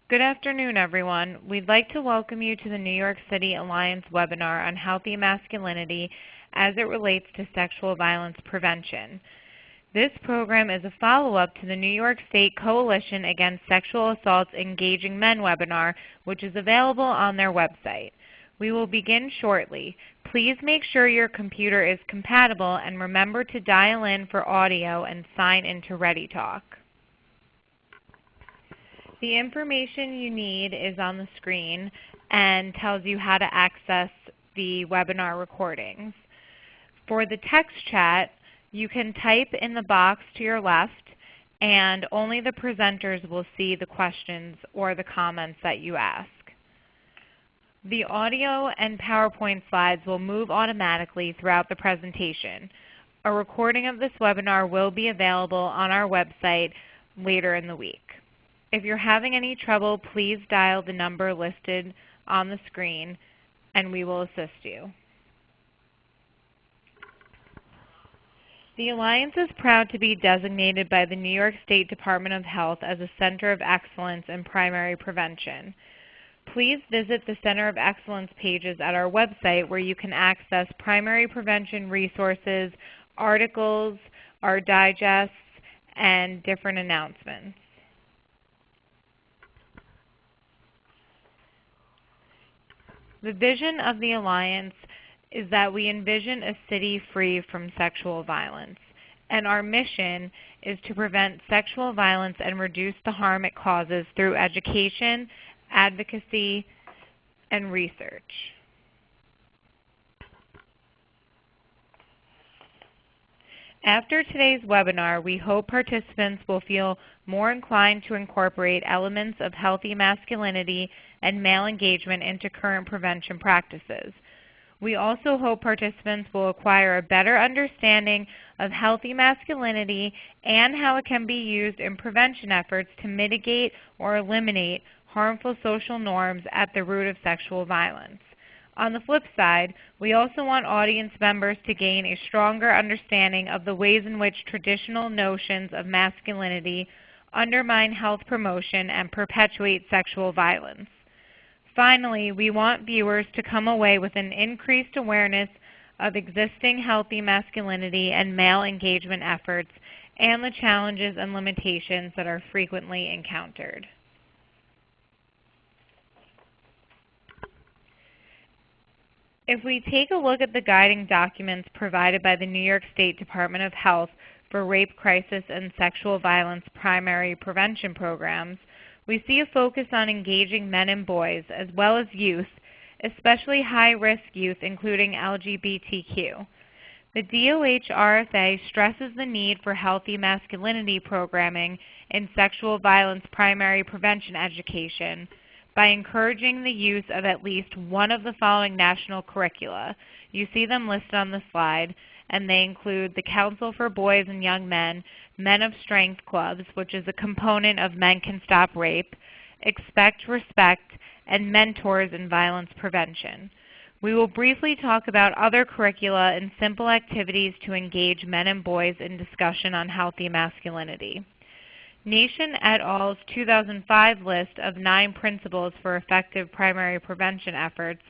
Good afternoon, everyone. We'd like to welcome you to the New York City Alliance webinar on healthy masculinity as it relates to sexual violence prevention. This program is a follow-up to the New York State Coalition Against Sexual Assaults Engaging Men webinar, which is available on their website. We will begin shortly. Please make sure your computer is compatible and remember to dial in for audio and sign into ReadyTalk. The information you need is on the screen and tells you how to access the webinar recordings. For the text chat, you can type in the box to your left and only the presenters will see the questions or the comments that you ask. The audio and PowerPoint slides will move automatically throughout the presentation. A recording of this webinar will be available on our website later in the week. If you're having any trouble, please dial the number listed on the screen and we will assist you. The Alliance is proud to be designated by the New York State Department of Health as a Center of Excellence in Primary Prevention. Please visit the Center of Excellence pages at our website where you can access primary prevention resources, articles, our digests, and different announcements. The vision of the Alliance is that we envision a city free from sexual violence, and our mission is to prevent sexual violence and reduce the harm it causes through education, advocacy, and research. After today's webinar, we hope participants will feel more inclined to incorporate elements of healthy masculinity and male engagement into current prevention practices. We also hope participants will acquire a better understanding of healthy masculinity and how it can be used in prevention efforts to mitigate or eliminate harmful social norms at the root of sexual violence. On the flip side, we also want audience members to gain a stronger understanding of the ways in which traditional notions of masculinity undermine health promotion and perpetuate sexual violence. Finally, we want viewers to come away with an increased awareness of existing healthy masculinity and male engagement efforts and the challenges and limitations that are frequently encountered. If we take a look at the guiding documents provided by the New York State Department of Health for rape crisis and sexual violence primary prevention programs, we see a focus on engaging men and boys as well as youth, especially high-risk youth including LGBTQ. The DOH-RFA stresses the need for healthy masculinity programming in sexual violence primary prevention education by encouraging the use of at least one of the following national curricula. You see them listed on the slide, and they include the Council for Boys and Young Men, Men of Strength Clubs, which is a component of Men Can Stop Rape, Expect, Respect, and Mentors in Violence Prevention. We will briefly talk about other curricula and simple activities to engage men and boys in discussion on healthy masculinity. Nation et al.'s 2005 list of 9 principles for effective primary prevention efforts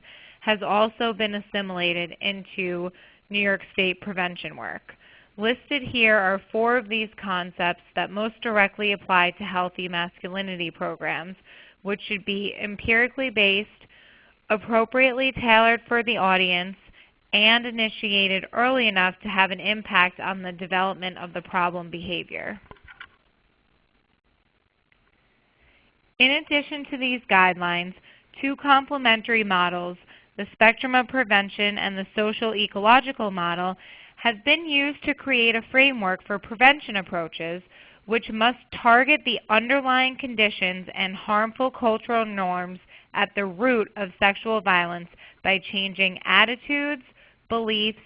has also been assimilated into New York State prevention work. Listed here are 4 of these concepts that most directly apply to healthy masculinity programs, which should be empirically based, appropriately tailored for the audience, and initiated early enough to have an impact on the development of the problem behavior. In addition to these guidelines, 2 complementary models, the Spectrum of Prevention and the Social Ecological Model, have been used to create a framework for prevention approaches which must target the underlying conditions and harmful cultural norms at the root of sexual violence by changing attitudes, beliefs,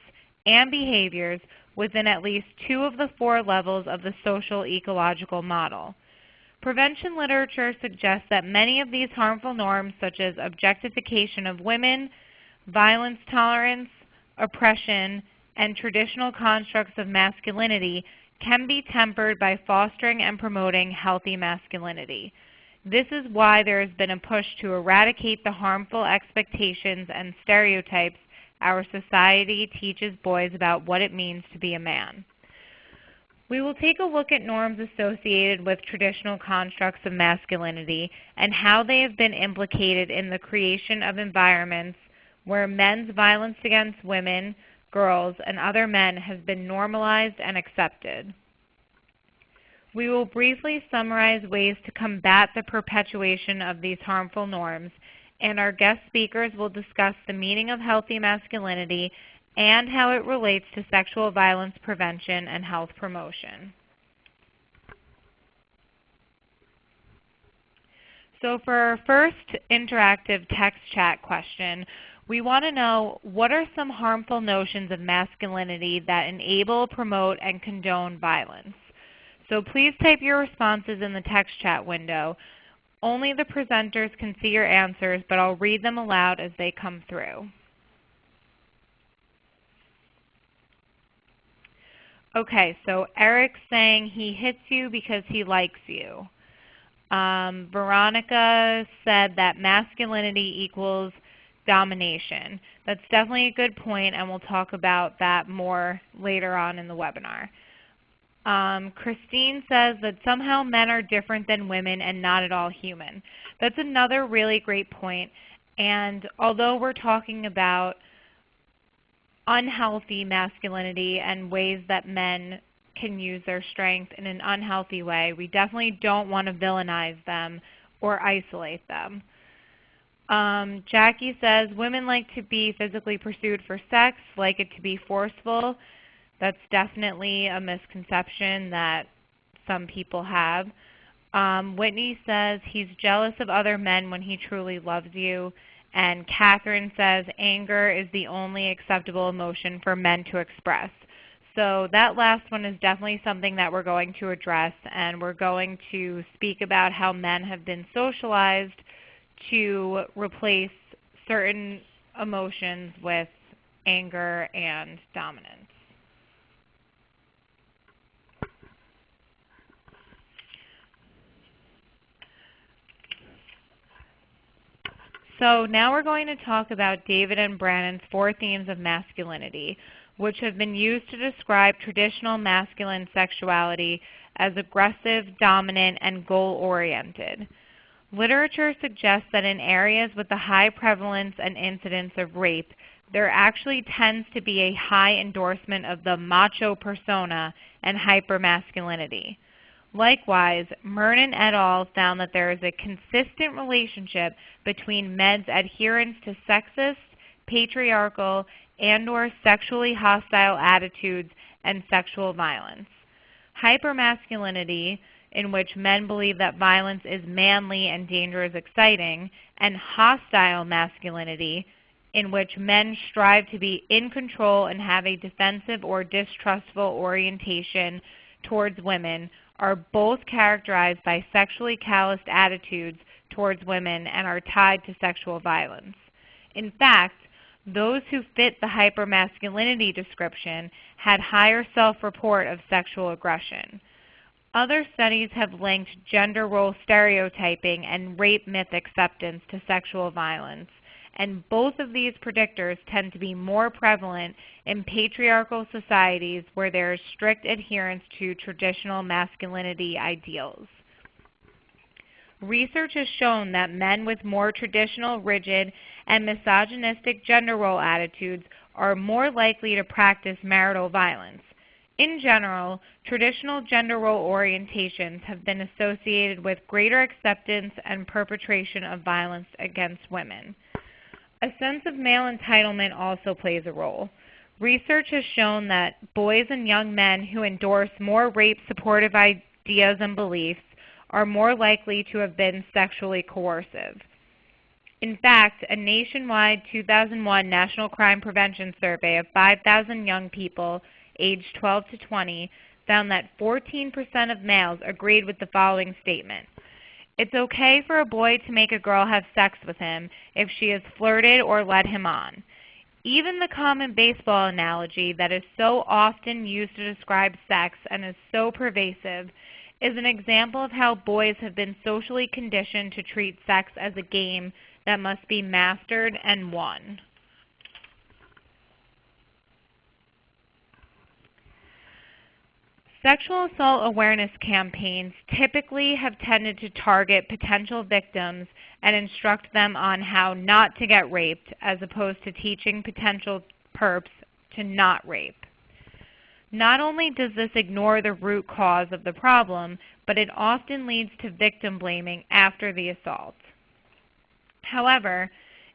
and behaviors within at least 2 of the 4 levels of the Social Ecological Model. Prevention literature suggests that many of these harmful norms, such as objectification of women, violence tolerance, oppression, and traditional constructs of masculinity, can be tempered by fostering and promoting healthy masculinity. This is why there has been a push to eradicate the harmful expectations and stereotypes our society teaches boys about what it means to be a man. We will take a look at norms associated with traditional constructs of masculinity and how they have been implicated in the creation of environments where men's violence against women, girls, and other men has been normalized and accepted. We will briefly summarize ways to combat the perpetuation of these harmful norms, and our guest speakers will discuss the meaning of healthy masculinity and how it relates to sexual violence prevention and health promotion. So for our first interactive text chat question, we want to know, what are some harmful notions of masculinity that enable, promote, and condone violence? So please type your responses in the text chat window. Only the presenters can see your answers, but I'll read them aloud as they come through. Okay, so Eric's saying he hits you because he likes you. Veronica said that masculinity equals domination. That's definitely a good point, and we'll talk about that more later on in the webinar. Christine says that somehow men are different than women and not at all human. That's another really great point. And although we're talking about unhealthy masculinity and ways that men can use their strength in an unhealthy way, we definitely don't want to villainize them or isolate them. Jackie says women like to be physically pursued for sex, like it to be forceful. That's definitely a misconception that some people have. Whitney says he's jealous of other men when he truly loves you. And Catherine says anger is the only acceptable emotion for men to express. So that last one is definitely something that we're going to address, and we're going to speak about how men have been socialized to replace certain emotions with anger and dominance. So now we're going to talk about David and Brannon's 4 themes of masculinity, which have been used to describe traditional masculine sexuality as aggressive, dominant, and goal-oriented. Literature suggests that in areas with a high prevalence and incidence of rape, there actually tends to be a high endorsement of the macho persona and hypermasculinity. Likewise, Mernon et al. Found that there is a consistent relationship between men's adherence to sexist, patriarchal, and/or sexually hostile attitudes and sexual violence. Hypermasculinity, in which men believe that violence is manly and danger is exciting, and hostile masculinity, in which men strive to be in control and have a defensive or distrustful orientation towards women, are both characterized by sexually calloused attitudes towards women and are tied to sexual violence. In fact, those who fit the hypermasculinity description had higher self-report of sexual aggression. Other studies have linked gender role stereotyping and rape myth acceptance to sexual violence, and both of these predictors tend to be more prevalent in patriarchal societies where there is strict adherence to traditional masculinity ideals. Research has shown that men with more traditional, rigid, and misogynistic gender role attitudes are more likely to practice marital violence. In general, traditional gender role orientations have been associated with greater acceptance and perpetration of violence against women. A sense of male entitlement also plays a role. Research has shown that boys and young men who endorse more rape-supportive ideas and beliefs are more likely to have been sexually coercive. In fact, a nationwide 2001 National Crime Prevention Survey of 5,000 young people aged 12 to 20 found that 14% of males agreed with the following statement: "It's okay for a boy to make a girl have sex with him if she has flirted or led him on." Even the common baseball analogy that is so often used to describe sex and is so pervasive is an example of how boys have been socially conditioned to treat sex as a game that must be mastered and won. Sexual assault awareness campaigns typically have tended to target potential victims and instruct them on how not to get raped, as opposed to teaching potential perps to not rape. Not only does this ignore the root cause of the problem, but it often leads to victim blaming after the assault. However,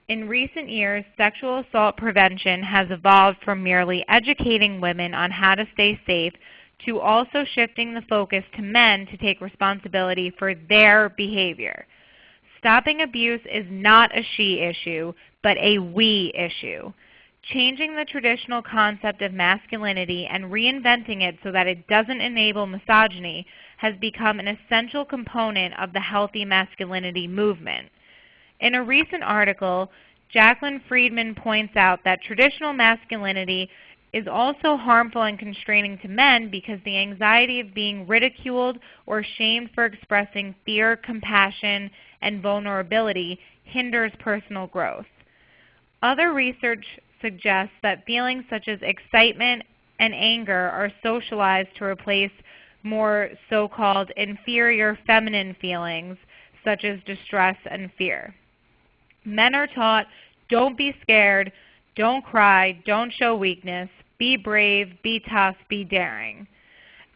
in recent years, sexual assault prevention has evolved from merely educating women on how to stay safe to also shifting the focus to men to take responsibility for their behavior. Stopping abuse is not a she issue, but a we issue. Changing the traditional concept of masculinity and reinventing it so that it doesn't enable misogyny has become an essential component of the healthy masculinity movement. In a recent article, Jacqueline Friedman points out that traditional masculinity is also harmful and constraining to men because the anxiety of being ridiculed or shamed for expressing fear, compassion, and vulnerability hinders personal growth. Other research suggests that feelings such as excitement and anger are socialized to replace more so-called inferior feminine feelings such as distress and fear. Men are taught, don't be scared, don't cry, don't show weakness, be brave, be tough, be daring.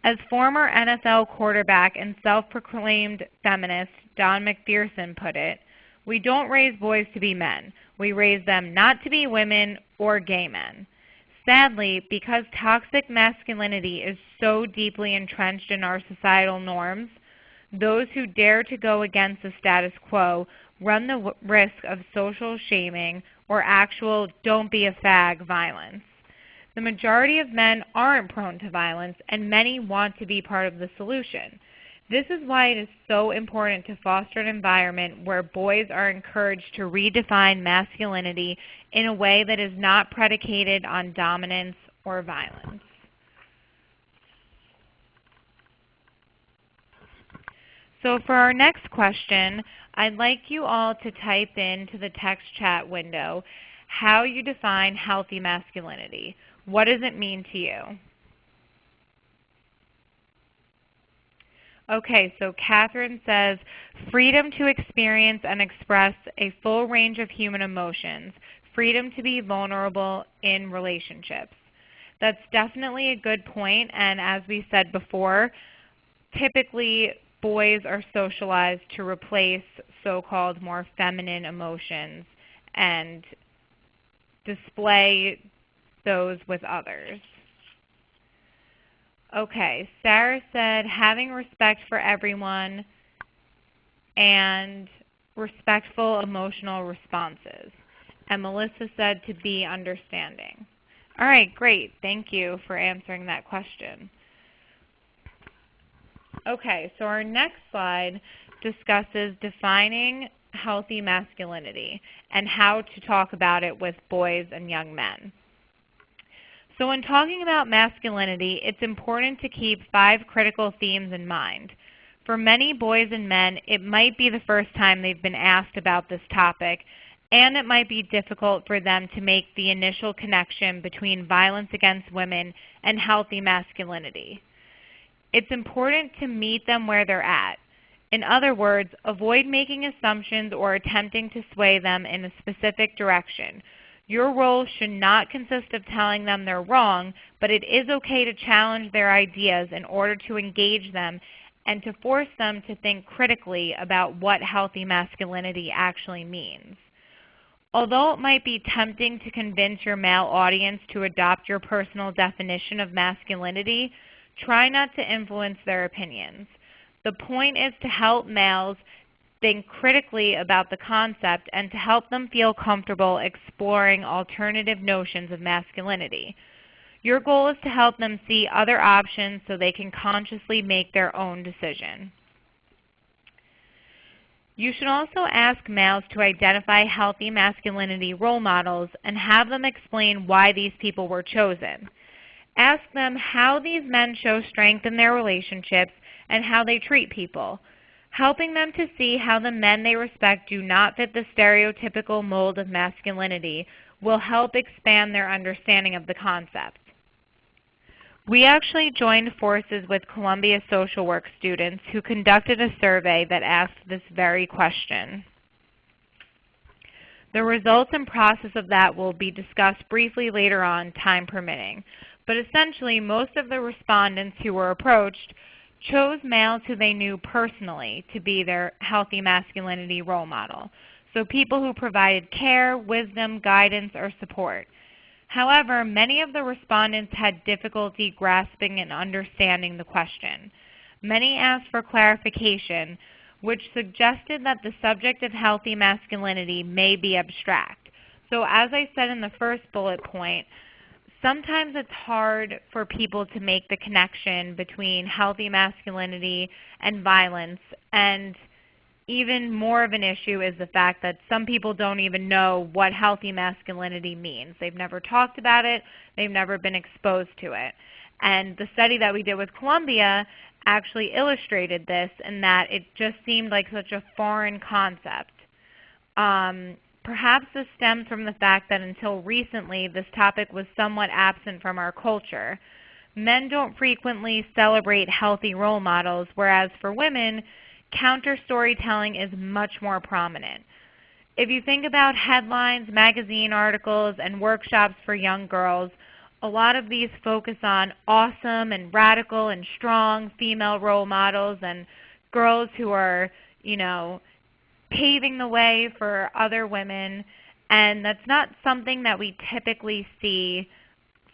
As former NFL quarterback and self-proclaimed feminist Don McPherson put it, we don't raise boys to be men. We raise them not to be women or gay men. Sadly, because toxic masculinity is so deeply entrenched in our societal norms, those who dare to go against the status quo run the risk of social shaming or actual don't be a fag violence. The majority of men aren't prone to violence, and many want to be part of the solution. This is why it is so important to foster an environment where boys are encouraged to redefine masculinity in a way that is not predicated on dominance or violence. So for our next question, I'd like you all to type into the text chat window how you define healthy masculinity. What does it mean to you? Okay, so Catherine says, freedom to experience and express a full range of human emotions, freedom to be vulnerable in relationships. That's definitely a good point, and as we said before, typically boys are socialized to replace so-called more feminine emotions and display those with others. Okay, Sarah said having respect for everyone and respectful emotional responses. And Melissa said to be understanding. All right, great. Thank you for answering that question. Okay, so our next slide discusses defining healthy masculinity and how to talk about it with boys and young men. So when talking about masculinity, it's important to keep 5 critical themes in mind. For many boys and men, it might be the first time they've been asked about this topic, and it might be difficult for them to make the initial connection between violence against women and healthy masculinity. It's important to meet them where they're at. In other words, avoid making assumptions or attempting to sway them in a specific direction. Your role should not consist of telling them they're wrong, but it is okay to challenge their ideas in order to engage them and to force them to think critically about what healthy masculinity actually means. Although it might be tempting to convince your male audience to adopt your personal definition of masculinity, try not to influence their opinions. The point is to help males think critically about the concept and to help them feel comfortable exploring alternative notions of masculinity. Your goal is to help them see other options so they can consciously make their own decision. You should also ask males to identify healthy masculinity role models and have them explain why these people were chosen. Ask them how these men show strength in their relationships and how they treat people. Helping them to see how the men they respect do not fit the stereotypical mold of masculinity will help expand their understanding of the concept. We actually joined forces with Columbia social work students who conducted a survey that asked this very question. The results and process of that will be discussed briefly later on, time permitting. But essentially, most of the respondents who were approached chose males who they knew personally to be their healthy masculinity role model. So people who provided care, wisdom, guidance, or support. However, many of the respondents had difficulty grasping and understanding the question. Many asked for clarification, which suggested that the subject of healthy masculinity may be abstract. So as I said in the first bullet point, sometimes it's hard for people to make the connection between healthy masculinity and violence, and even more of an issue is the fact that some people don't even know what healthy masculinity means. They've never talked about it. They've never been exposed to it. And the study that we did with Columbia actually illustrated this in that it just seemed like such a foreign concept. Perhaps this stems from the fact that until recently this topic was somewhat absent from our culture. Men don't frequently celebrate healthy role models, whereas for women, counter-storytelling is much more prominent. If you think about headlines, magazine articles, and workshops for young girls, a lot of these focus on awesome and radical and strong female role models and girls who are, paving the way for other women, and that's not something that we typically see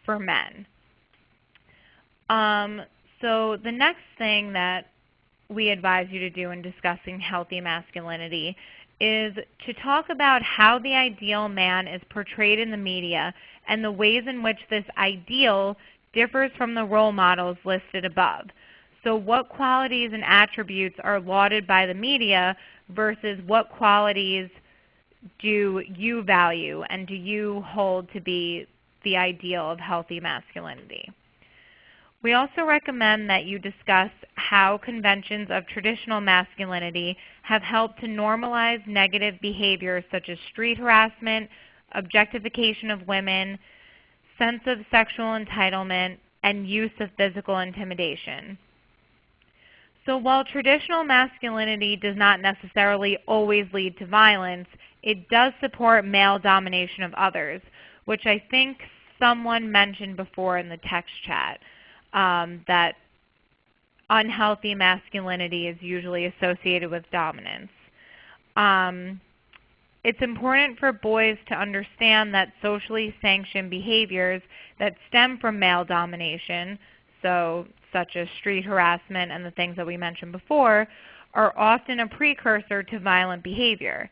for men. So the next thing that we advise you to do in discussing healthy masculinity is to talk about how the ideal man is portrayed in the media and the ways in which this ideal differs from the role models listed above. So what qualities and attributes are lauded by the media versus what qualities do you value and do you hold to be the ideal of healthy masculinity? We also recommend that you discuss how conventions of traditional masculinity have helped to normalize negative behaviors such as street harassment, objectification of women, sense of sexual entitlement, and use of physical intimidation. So while traditional masculinity does not necessarily always lead to violence, it does support male domination of others, which I think someone mentioned before in the text chat, that unhealthy masculinity is usually associated with dominance. It's important for boys to understand that socially sanctioned behaviors that stem from male domination, such as street harassment and the things that we mentioned before, are often a precursor to violent behavior.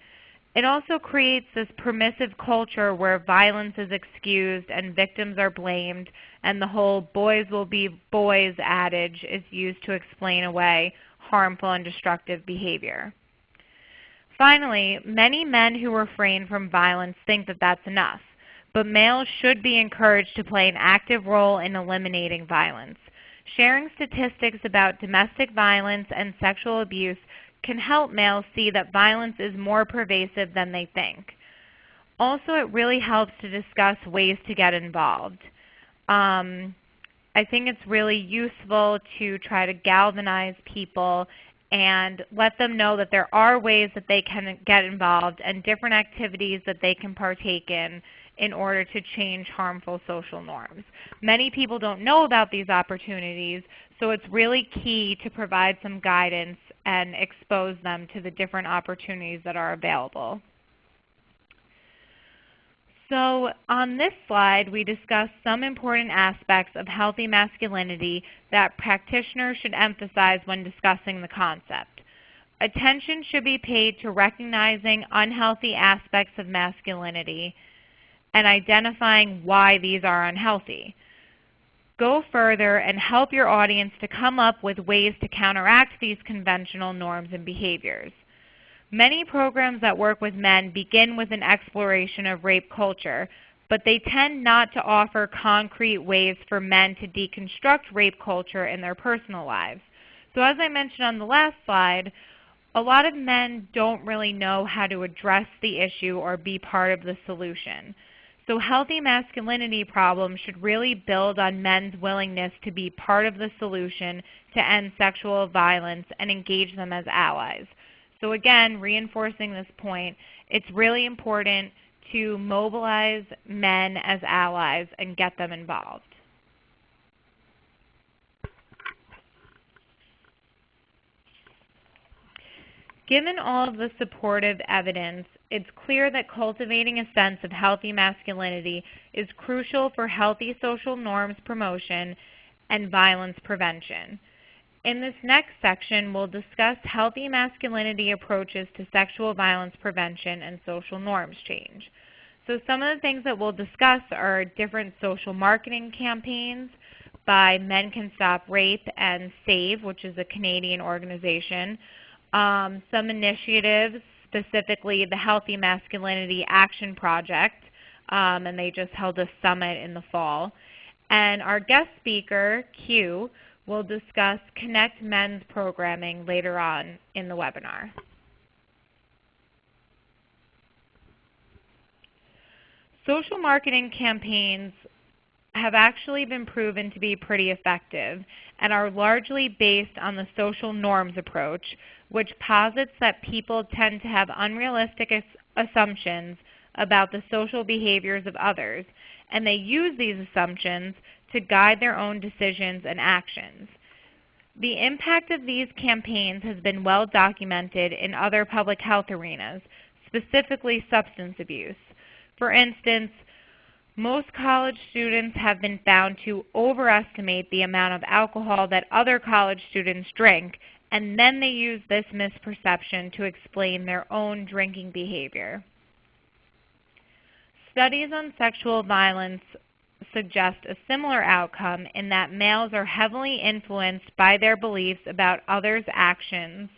It also creates this permissive culture where violence is excused and victims are blamed, and the whole boys will be boys adage is used to explain away harmful and destructive behavior. Finally, many men who refrain from violence think that that's enough, but males should be encouraged to play an active role in eliminating violence. Sharing statistics about domestic violence and sexual abuse can help males see that violence is more pervasive than they think. Also, it really helps to discuss ways to get involved. I think it's really useful to try to galvanize people and let them know that there are ways that they can get involved and different activities that they can partake in order to change harmful social norms. Many people don't know about these opportunities, so it's really key to provide some guidance and expose them to the different opportunities that are available. So on this slide, we discuss some important aspects of healthy masculinity that practitioners should emphasize when discussing the concept. Attention should be paid to recognizing unhealthy aspects of masculinity and identifying why these are unhealthy. Go further and help your audience to come up with ways to counteract these conventional norms and behaviors. Many programs that work with men begin with an exploration of rape culture, but they tend not to offer concrete ways for men to deconstruct rape culture in their personal lives. So as I mentioned on the last slide, a lot of men don't really know how to address the issue or be part of the solution. So healthy masculinity problems should really build on men's willingness to be part of the solution to end sexual violence and engage them as allies. So again, reinforcing this point, it's really important to mobilize men as allies and get them involved. Given all of the supportive evidence, it's clear that cultivating a sense of healthy masculinity is crucial for healthy social norms promotion and violence prevention. In this next section, we'll discuss healthy masculinity approaches to sexual violence prevention and social norms change. So some of the things that we'll discuss are different social marketing campaigns by Men Can Stop Rape and SAVE, which is a Canadian organization. Some initiatives, specifically the Healthy Masculinity Action Project, and they just held a summit in the fall. And our guest speaker, Q, will discuss Connect Men's programming later on in the webinar. Social marketing campaigns have actually been proven to be pretty effective and are largely based on the social norms approach, which posits that people tend to have unrealistic assumptions about the social behaviors of others, and they use these assumptions to guide their own decisions and actions. The impact of these campaigns has been well documented in other public health arenas, specifically substance abuse. For instance, most college students have been found to overestimate the amount of alcohol that other college students drink, and then they use this misperception to explain their own drinking behavior. Studies on sexual violence suggest a similar outcome in that males are heavily influenced by their beliefs about others' actions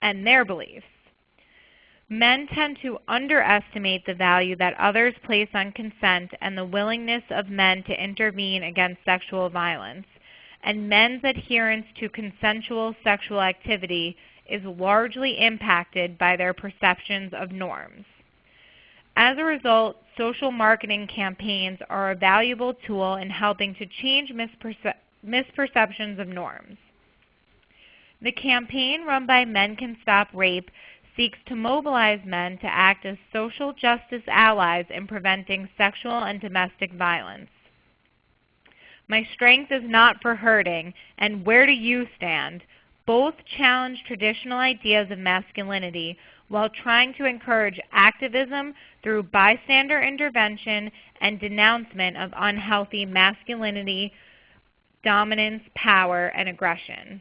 and their beliefs. Men tend to underestimate the value that others place on consent and the willingness of men to intervene against sexual violence, and men's adherence to consensual sexual activity is largely impacted by their perceptions of norms. As a result, social marketing campaigns are a valuable tool in helping to change misperceptions of norms. The campaign run by Men Can Stop Rape seeks to mobilize men to act as social justice allies in preventing sexual and domestic violence. My Strength is Not for Hurting and Where Do You Stand both challenge traditional ideas of masculinity while trying to encourage activism through bystander intervention and denouncement of unhealthy masculinity, dominance, power, and aggression.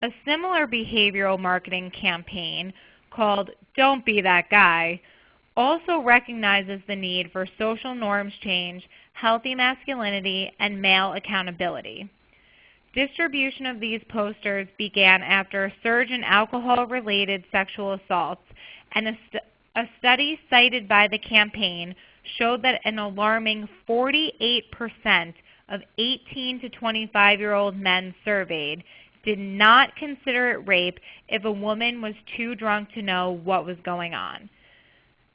A similar behavioral marketing campaign called Don't Be That Guy also recognizes the need for social norms change, healthy masculinity, and male accountability. Distribution of these posters began after a surge in alcohol-related sexual assaults, and a study cited by the campaign showed that an alarming 48% of 18 to 25-year-old men surveyed did not consider it rape if a woman was too drunk to know what was going on.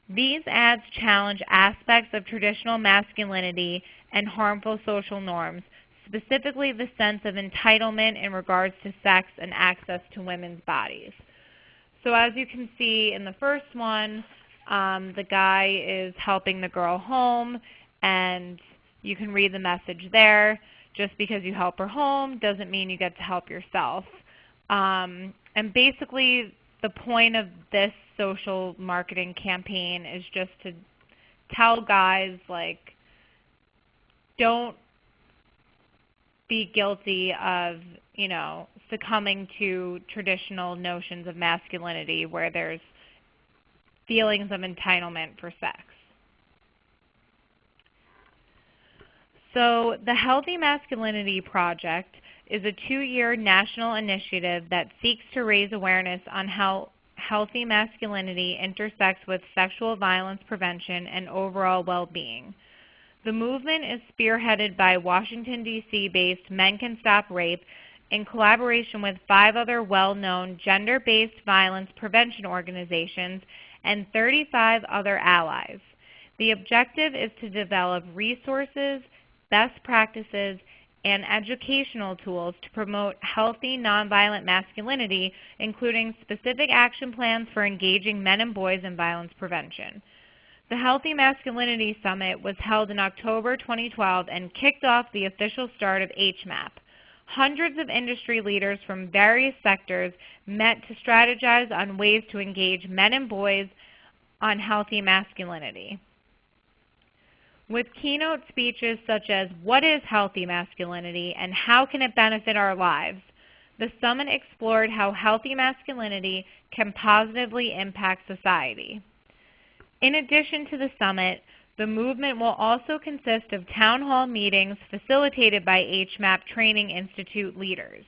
These ads challenge aspects of traditional masculinity and harmful social norms, specifically the sense of entitlement in regards to sex and access to women's bodies. So as you can see in the first one, the guy is helping the girl home, and you can read the message there. Just because you help her home doesn't mean you get to help yourself. And basically the point of this social marketing campaign is just to tell guys, like, don't be guilty of, succumbing to traditional notions of masculinity where there's feelings of entitlement for sex. So the Healthy Masculinity Project is a 2-year national initiative that seeks to raise awareness on how healthy masculinity intersects with sexual violence prevention and overall well-being. The movement is spearheaded by Washington, D.C.-based Men Can Stop Rape in collaboration with 5 other well-known gender-based violence prevention organizations and 35 other allies. The objective is to develop resources, best practices, and educational tools to promote healthy nonviolent masculinity, including specific action plans for engaging men and boys in violence prevention. The Healthy Masculinity Summit was held in October 2012 and kicked off the official start of HMAP. Hundreds of industry leaders from various sectors met to strategize on ways to engage men and boys on healthy masculinity. With keynote speeches such as "What is healthy masculinity and how can it benefit our lives?" the summit explored how healthy masculinity can positively impact society. In addition to the summit, the movement will also consist of town hall meetings facilitated by HMAP Training Institute leaders.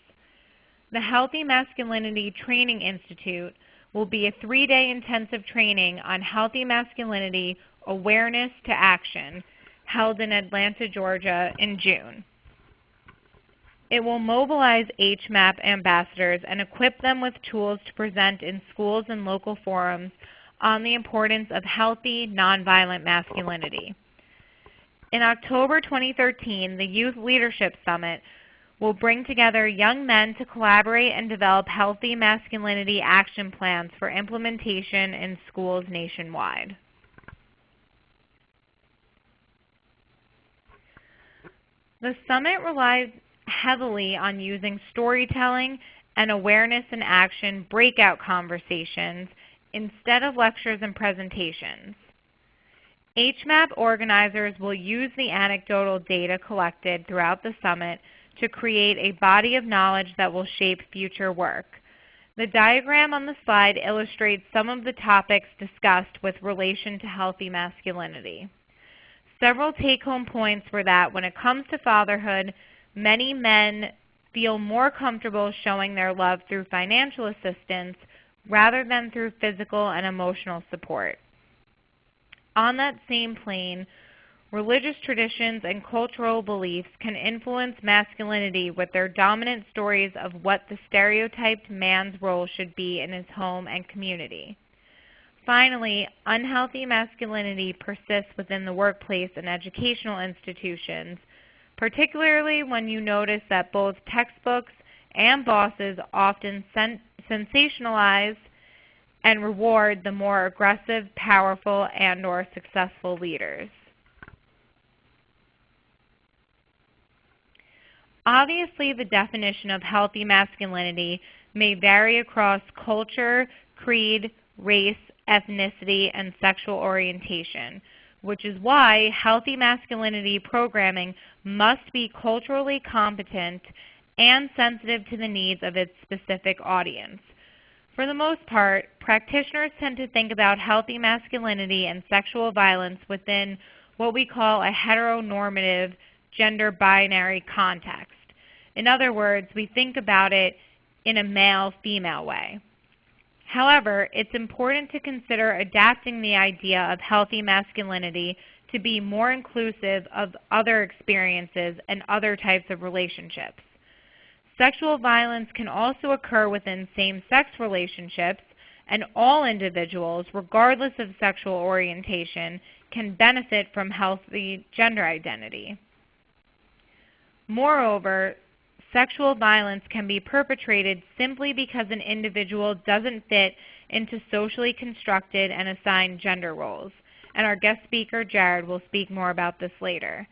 The Healthy Masculinity Training Institute will be a 3-day intensive training on healthy masculinity awareness to action held in Atlanta, Georgia in June. It will mobilize HMAP ambassadors and equip them with tools to present in schools and local forums on the importance of healthy, nonviolent masculinity. In October 2013, the Youth Leadership Summit will bring together young men to collaborate and develop healthy masculinity action plans for implementation in schools nationwide. The summit relies heavily on using storytelling and awareness and action breakout conversations instead of lectures and presentations. HMAP organizers will use the anecdotal data collected throughout the summit to create a body of knowledge that will shape future work. The diagram on the slide illustrates some of the topics discussed with relation to healthy masculinity. Several take-home points were that when it comes to fatherhood, many men feel more comfortable showing their love through financial assistance rather than through physical and emotional support. On that same plane, religious traditions and cultural beliefs can influence masculinity with their dominant stories of what the stereotyped man's role should be in his home and community. Finally, unhealthy masculinity persists within the workplace and educational institutions, particularly when you notice that both textbooks and bosses often sensationalize and reward the more aggressive, powerful, and/or successful leaders. Obviously, the definition of healthy masculinity may vary across culture, creed, race, ethnicity, and sexual orientation, which is why healthy masculinity programming must be culturally competent and sensitive to the needs of its specific audience. For the most part, practitioners tend to think about healthy masculinity and sexual violence within what we call a heteronormative gender binary context. In other words, we think about it in a male-female way. However, it's important to consider adapting the idea of healthy masculinity to be more inclusive of other experiences and other types of relationships. Sexual violence can also occur within same-sex relationships, and all individuals, regardless of sexual orientation, can benefit from healthy gender identity. Moreover, sexual violence can be perpetrated simply because an individual doesn't fit into socially constructed and assigned gender roles, and our guest speaker, Jared, will speak more about this later.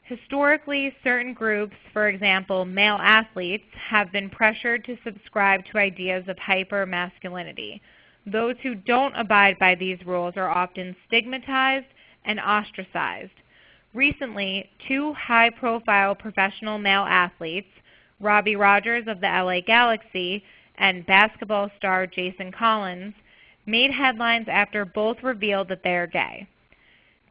Historically, certain groups, for example, male athletes, have been pressured to subscribe to ideas of hyper-masculinity. Those who don't abide by these rules are often stigmatized and ostracized. Recently, 2 high-profile professional male athletes, Robbie Rogers of the LA Galaxy and basketball star Jason Collins, made headlines after both revealed that they are gay.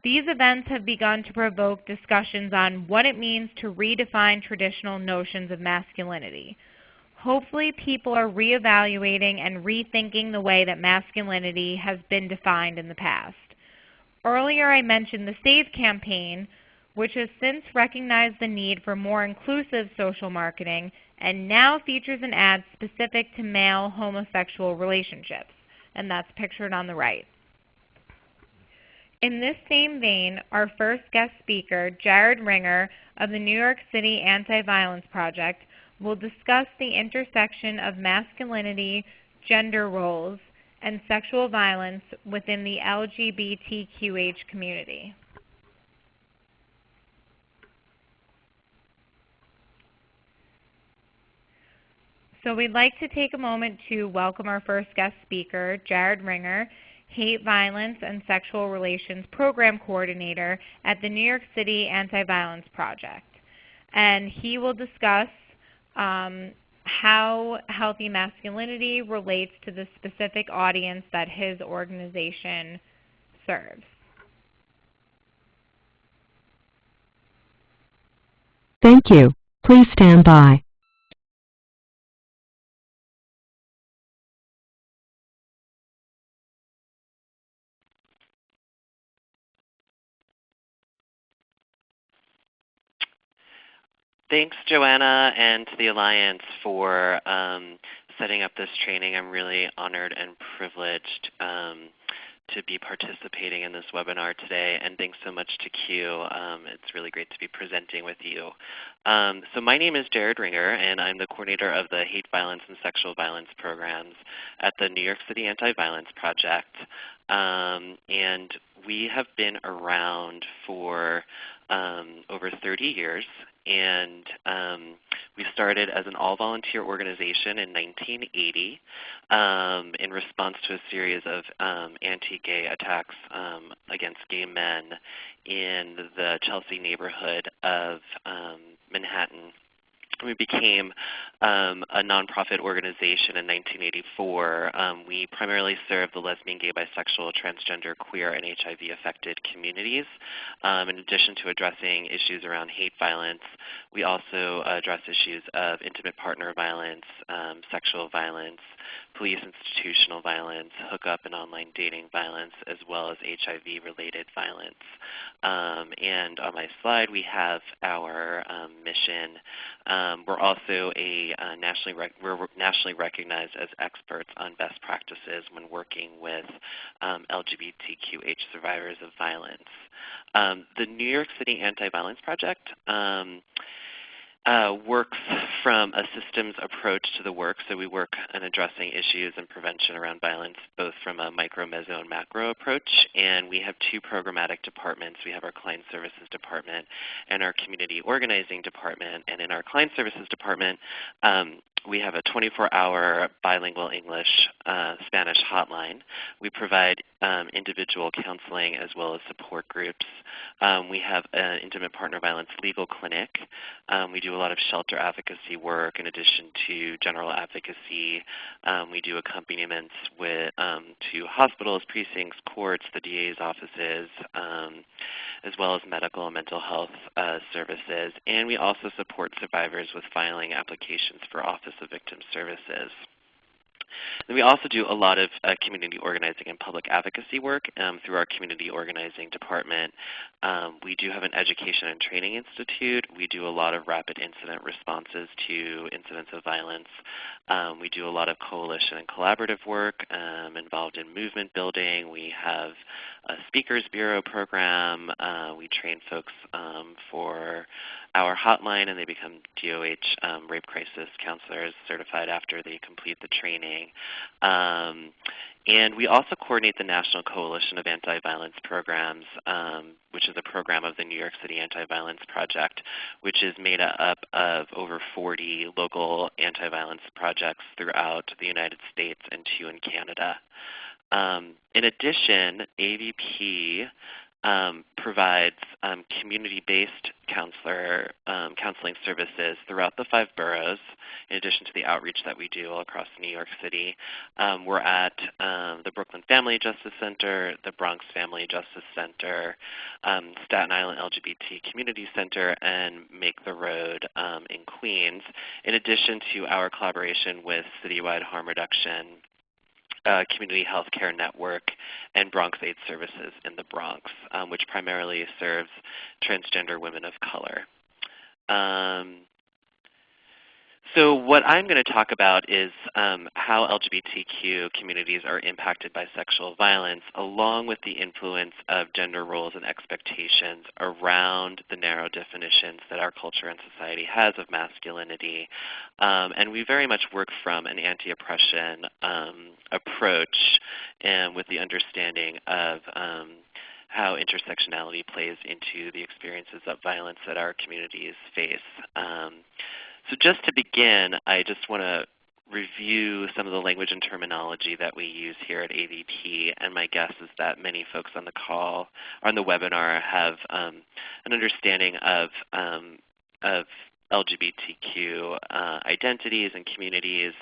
These events have begun to provoke discussions on what it means to redefine traditional notions of masculinity. Hopefully, people are reevaluating and rethinking the way that masculinity has been defined in the past. Earlier I mentioned the SAVE campaign, which has since recognized the need for more inclusive social marketing and now features an ad specific to male homosexual relationships, and that's pictured on the right. In this same vein, our first guest speaker, Jared Ringer of the New York City Anti-Violence Project, will discuss the intersection of masculinity, gender roles, and sexual violence within the LGBTQH community. So we'd like to take a moment to welcome our first guest speaker, Jared Ringer, Hate, Violence, and Sexual Relations Program Coordinator at the New York City Anti-Violence Project. And he will discuss how healthy masculinity relates to the specific audience that his organization serves. Thank you. Please stand by. Thanks, Joanna, and to the Alliance for setting up this training. I'm really honored and privileged to be participating in this webinar today, and thanks so much to Q. It's really great to be presenting with you. So my name is Jared Ringer, and I'm the coordinator of the Hate, Violence, and Sexual Violence programs at the New York City Anti-Violence Project. And we have been around for over 30 years, and we started as an all-volunteer organization in 1980 in response to a series of anti-gay attacks against gay men in the Chelsea neighborhood of Manhattan. We became a nonprofit organization in 1984. We primarily serve the lesbian, gay, bisexual, transgender, queer, and HIV-affected communities. In addition to addressing issues around hate violence, we also address issues of intimate partner violence, sexual violence, police institutional violence, hookup and online dating violence, as well as HIV-related violence. And on my slide, we have our mission. We're also nationally recognized as experts on best practices when working with LGBTQH survivors of violence. The New York City Anti-Violence Project works from a systems approach to the work. So we work on addressing issues and prevention around violence both from a micro, meso, and macro approach. And we have two programmatic departments. We have our Client Services Department and our Community Organizing Department. And in our Client Services Department, we have a 24-hour bilingual English-Spanish hotline. We provide individual counseling as well as support groups. We have an intimate partner violence legal clinic. We do a lot of shelter advocacy work in addition to general advocacy. We do accompaniments to hospitals, precincts, courts, the DA's offices, as well as medical and mental health services. And we also support survivors with filing applications for Office of Victim Services. And we also do a lot of community organizing and public advocacy work through our Community Organizing Department. We do have an Education and Training Institute. We do a lot of rapid incident responses to incidents of violence. We do a lot of coalition and collaborative work involved in movement building. We have a Speakers Bureau program. We train folks for our hotline, and they become DOH rape crisis counselors certified after they complete the training. And we also coordinate the National Coalition of Anti-Violence Programs, which is a program of the New York City Anti-Violence Project, which is made up of over 40 local anti-violence projects throughout the United States and 2 in Canada. In addition, AVP provides community-based counseling services throughout the 5 boroughs, in addition to the outreach that we do all across New York City. We're at the Brooklyn Family Justice Center, the Bronx Family Justice Center, Staten Island LGBT Community Center, and Make the Road in Queens, in addition to our collaboration with Citywide Harm Reduction Community Healthcare Network and Bronx AIDS Services in the Bronx, which primarily serves transgender women of color. So what I'm going to talk about is how LGBTQ communities are impacted by sexual violence, along with the influence of gender roles and expectations around the narrow definitions that our culture and society has of masculinity. And we very much work from an anti-oppression approach, and with the understanding of how intersectionality plays into the experiences of violence that our communities face. So just to begin, I just want to review some of the language and terminology that we use here at AVP, and my guess is that many folks on the call or on the webinar have an understanding of LGBTQ identities and communities.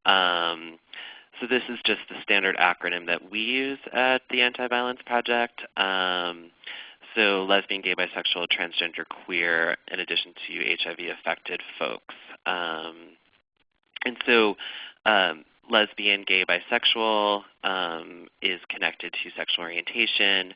So this is just the standard acronym that we use at the Anti-Violence Project. So lesbian, gay, bisexual, transgender, queer, in addition to HIV-affected folks. And so lesbian, gay, bisexual is connected to sexual orientation.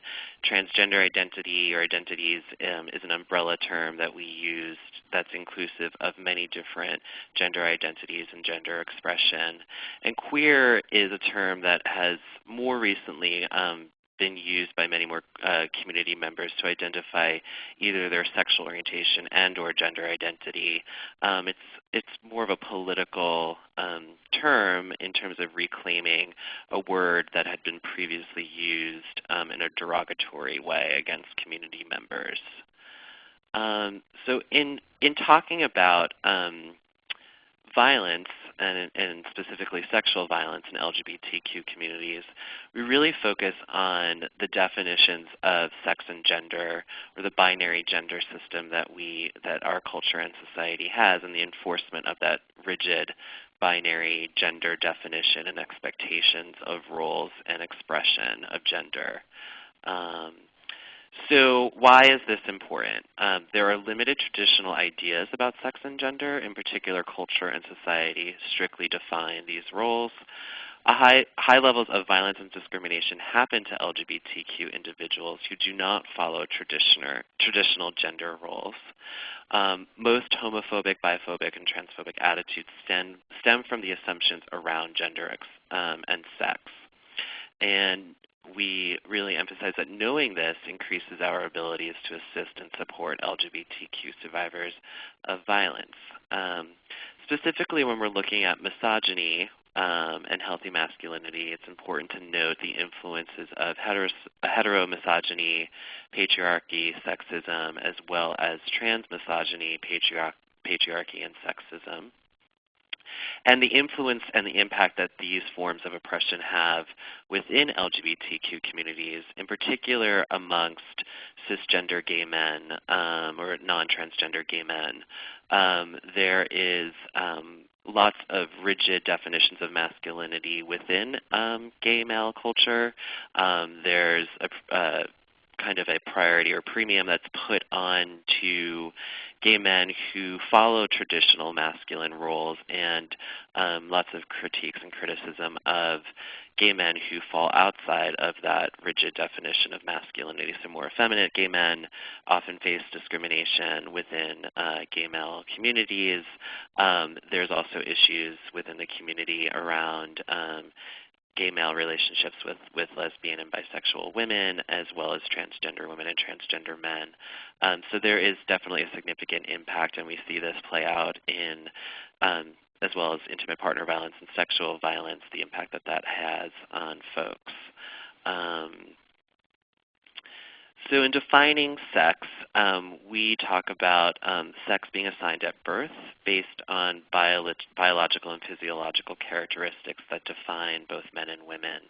Transgender identity or identities is an umbrella term that we use that's inclusive of many different gender identities and gender expression. And queer is a term that has more recently been used by many more community members to identify either their sexual orientation and or gender identity. It's more of a political term in terms of reclaiming a word that had been previously used in a derogatory way against community members. So in talking about violence, and specifically sexual violence in LGBTQ communities, we really focus on the definitions of sex and gender, or the binary gender system that our culture and society has, and the enforcement of that rigid binary gender definition and expectations of roles and expression of gender. So why is this important? There are limited traditional ideas about sex and gender. In particular, culture and society strictly define these roles. High levels of violence and discrimination happen to LGBTQ individuals who do not follow traditional gender roles. Most homophobic, biphobic, and transphobic attitudes stem from the assumptions around gender and sex. And we really emphasize that knowing this increases our abilities to assist and support LGBTQ survivors of violence. Specifically, when we're looking at misogyny and healthy masculinity, it's important to note the influences of heteromisogyny, patriarchy, sexism, as well as transmisogyny, patriarchy, and sexism, and the influence and the impact that these forms of oppression have within LGBTQ communities, in particular amongst cisgender gay men or non-transgender gay men. There is lots of rigid definitions of masculinity within gay male culture. There's a kind of a priority or premium that's put on to gay men who follow traditional masculine roles, and lots of critiques and criticism of gay men who fall outside of that rigid definition of masculinity. So more effeminate gay men often face discrimination within gay male communities. There's also issues within the community around gay male relationships with lesbian and bisexual women, as well as transgender women and transgender men. So there is definitely a significant impact, and we see this play out in, as well as intimate partner violence and sexual violence, the impact that that has on folks. So in defining sex, we talk about sex being assigned at birth based on biological and physiological characteristics that define both men and women.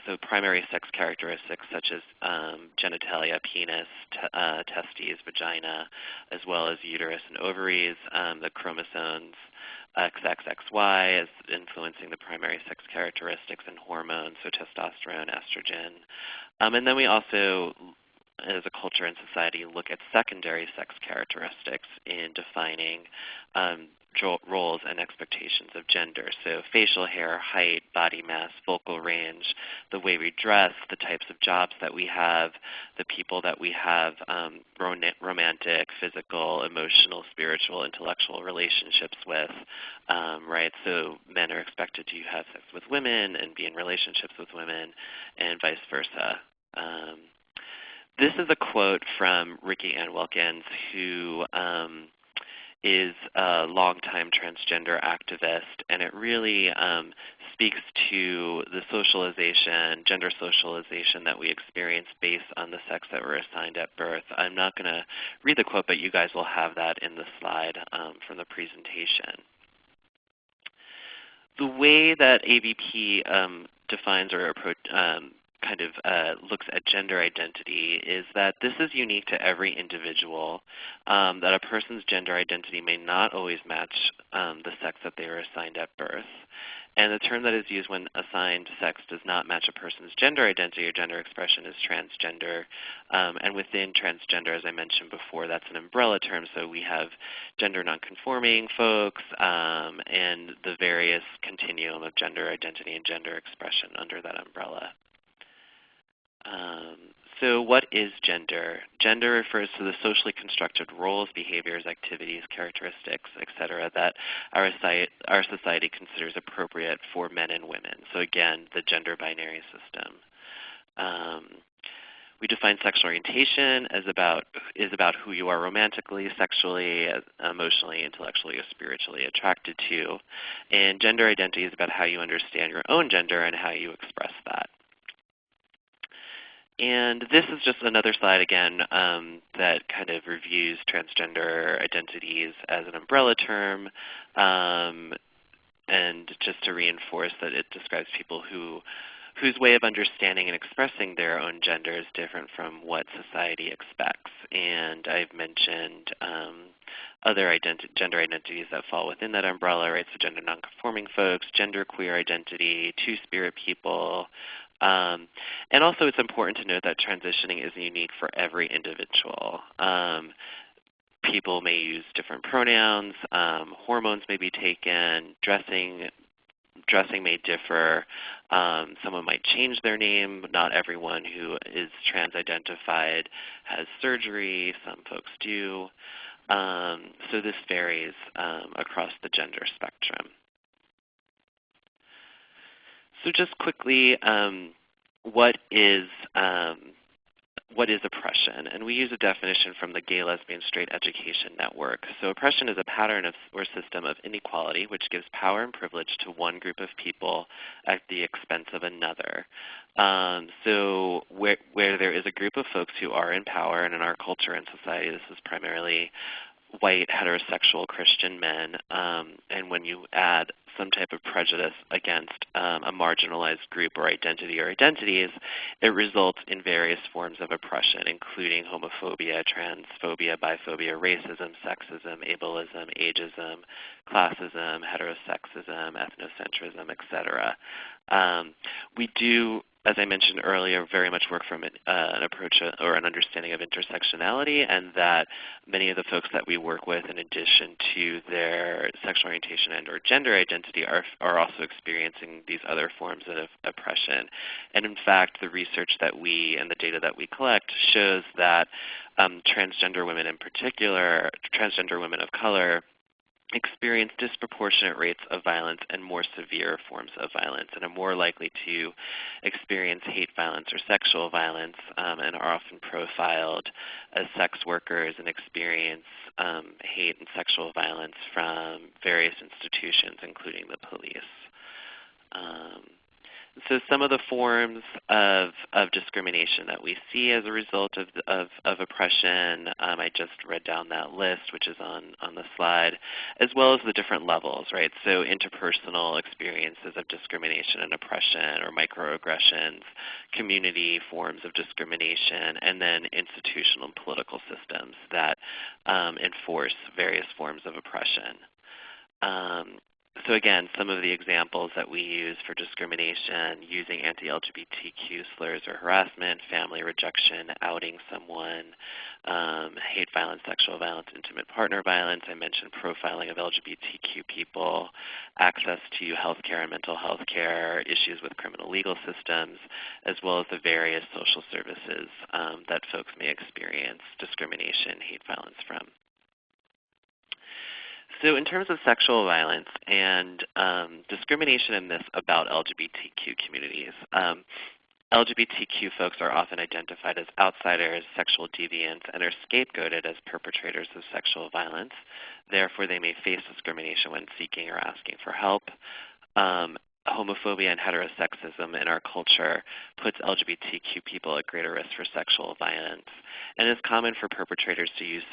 So primary sex characteristics such as genitalia, penis, testes, vagina, as well as uterus and ovaries, the chromosomes, XX, XY is influencing the primary sex characteristics and hormones, so testosterone, estrogen. And then we also as a culture and society, look at secondary sex characteristics in defining roles and expectations of gender. So facial hair, height, body mass, vocal range, the way we dress, the types of jobs that we have, the people that we have romantic, physical, emotional, spiritual, intellectual relationships with, right? So men are expected to have sex with women and be in relationships with women, and vice versa. This is a quote from Ricky Ann Wilkins, who is a longtime transgender activist, and it really speaks to the socialization, gender socialization that we experience based on the sex that we're assigned at birth. I'm not going to read the quote, but you guys will have that in the slide from the presentation. The way that ABP defines or looks at gender identity is that this is unique to every individual, that a person's gender identity may not always match the sex that they were assigned at birth. And the term that is used when assigned sex does not match a person's gender identity or gender expression is transgender. And within transgender, as I mentioned before, that's an umbrella term. So we have gender nonconforming folks and the various continuum of gender identity and gender expression under that umbrella. So what is gender? Gender refers to the socially constructed roles, behaviors, activities, characteristics, etc., that our society considers appropriate for men and women. So again, the gender binary system. We define sexual orientation as about who you are romantically, sexually, emotionally, intellectually, or spiritually attracted to. And gender identity is about how you understand your own gender and how you express that. And this is just another slide, again, that kind of reviews transgender identities as an umbrella term, and just to reinforce that it describes people whose way of understanding and expressing their own gender is different from what society expects. And I've mentioned other gender identities that fall within that umbrella, right? So gender nonconforming folks, genderqueer identity, two-spirit people. And also it's important to note that transitioning is unique for every individual. People may use different pronouns, hormones may be taken, dressing may differ. Someone might change their name. Not everyone who is trans-identified has surgery. Some folks do. So this varies across the gender spectrum. So just quickly, what is oppression? And we use a definition from the Gay, Lesbian, Straight Education Network. So oppression is a pattern or system of inequality which gives power and privilege to one group of people at the expense of another. So where there is a group of folks who are in power, and in our culture and society this is primarily white, heterosexual Christian men, and when you add some type of prejudice against a marginalized group or identity or identities, it results in various forms of oppression, including homophobia, transphobia, biphobia, racism, sexism, ableism, ageism, classism, heterosexism, ethnocentrism, etc. We do, as I mentioned earlier, very much work from an approach or an understanding of intersectionality, and that many of the folks that we work with, in addition to their sexual orientation and or gender identity, are also experiencing these other forms of oppression. And in fact, the research that we and the data that we collect shows that transgender women in particular, transgender women of color, experience disproportionate rates of violence and more severe forms of violence, and are more likely to experience hate violence or sexual violence, and are often profiled as sex workers and experience hate and sexual violence from various institutions, including the police. So some of the forms of discrimination that we see as a result of oppression, I just read down that list, which is on the slide, as well as the different levels, right? So interpersonal experiences of discrimination and oppression or microaggressions, community forms of discrimination, and then institutional and political systems that enforce various forms of oppression. so again, some of the examples that we use for discrimination, using anti-LGBTQ slurs or harassment, family rejection, outing someone, hate violence, sexual violence, intimate partner violence. I mentioned profiling of LGBTQ people, access to health care and mental health care, issues with criminal legal systems, as well as the various social services that folks may experience discrimination, hate violence from. So in terms of sexual violence and discrimination and myths about LGBTQ communities, LGBTQ folks are often identified as outsiders, sexual deviants, and are scapegoated as perpetrators of sexual violence. Therefore, they may face discrimination when seeking or asking for help. Homophobia and heterosexism in our culture puts LGBTQ people at greater risk for sexual violence. And it's common for perpetrators to use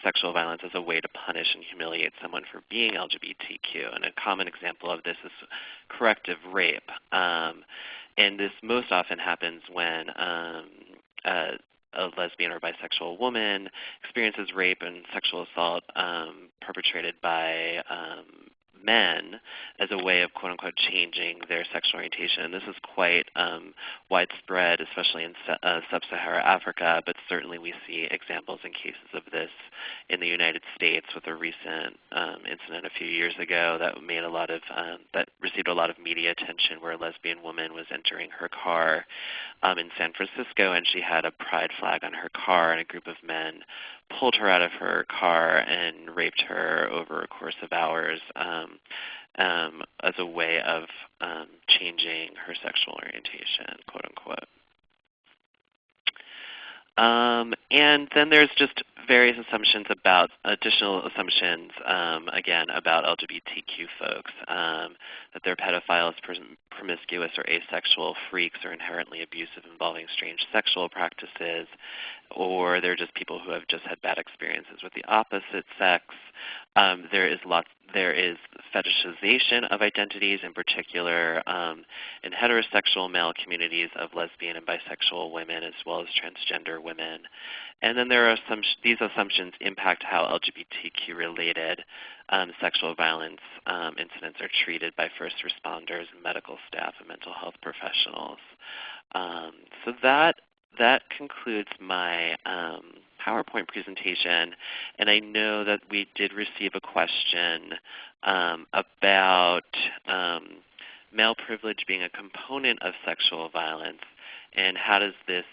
sexual violence as a way to punish and humiliate someone for being LGBTQ. And a common example of this is corrective rape. And this most often happens when a lesbian or bisexual woman experiences rape and sexual assault perpetrated by men as a way of quote-unquote changing their sexual orientation. And this is quite widespread, especially in sub-Saharan Africa, but certainly we see examples and cases of this in the United States with a recent incident a few years ago that made a lot of that received a lot of media attention, where a lesbian woman was entering her car in San Francisco, and she had a pride flag on her car, and a group of men pulled her out of her car and raped her over a course of hours as a way of changing her sexual orientation, quote unquote. And then there's just various assumptions about, additional assumptions, again, about LGBTQ folks, that they're pedophiles, promiscuous, or asexual freaks, or inherently abusive involving strange sexual practices, or they're just people who have just had bad experiences with the opposite sex. There is fetishization of identities, in particular in heterosexual male communities of lesbian and bisexual women, as well as transgender women. And then there are these assumptions impact how LGBTQ-related sexual violence incidents are treated by first responders, medical staff, and mental health professionals. So that concludes my PowerPoint presentation, and I know that we did receive a question about male privilege being a component of sexual violence, and how is this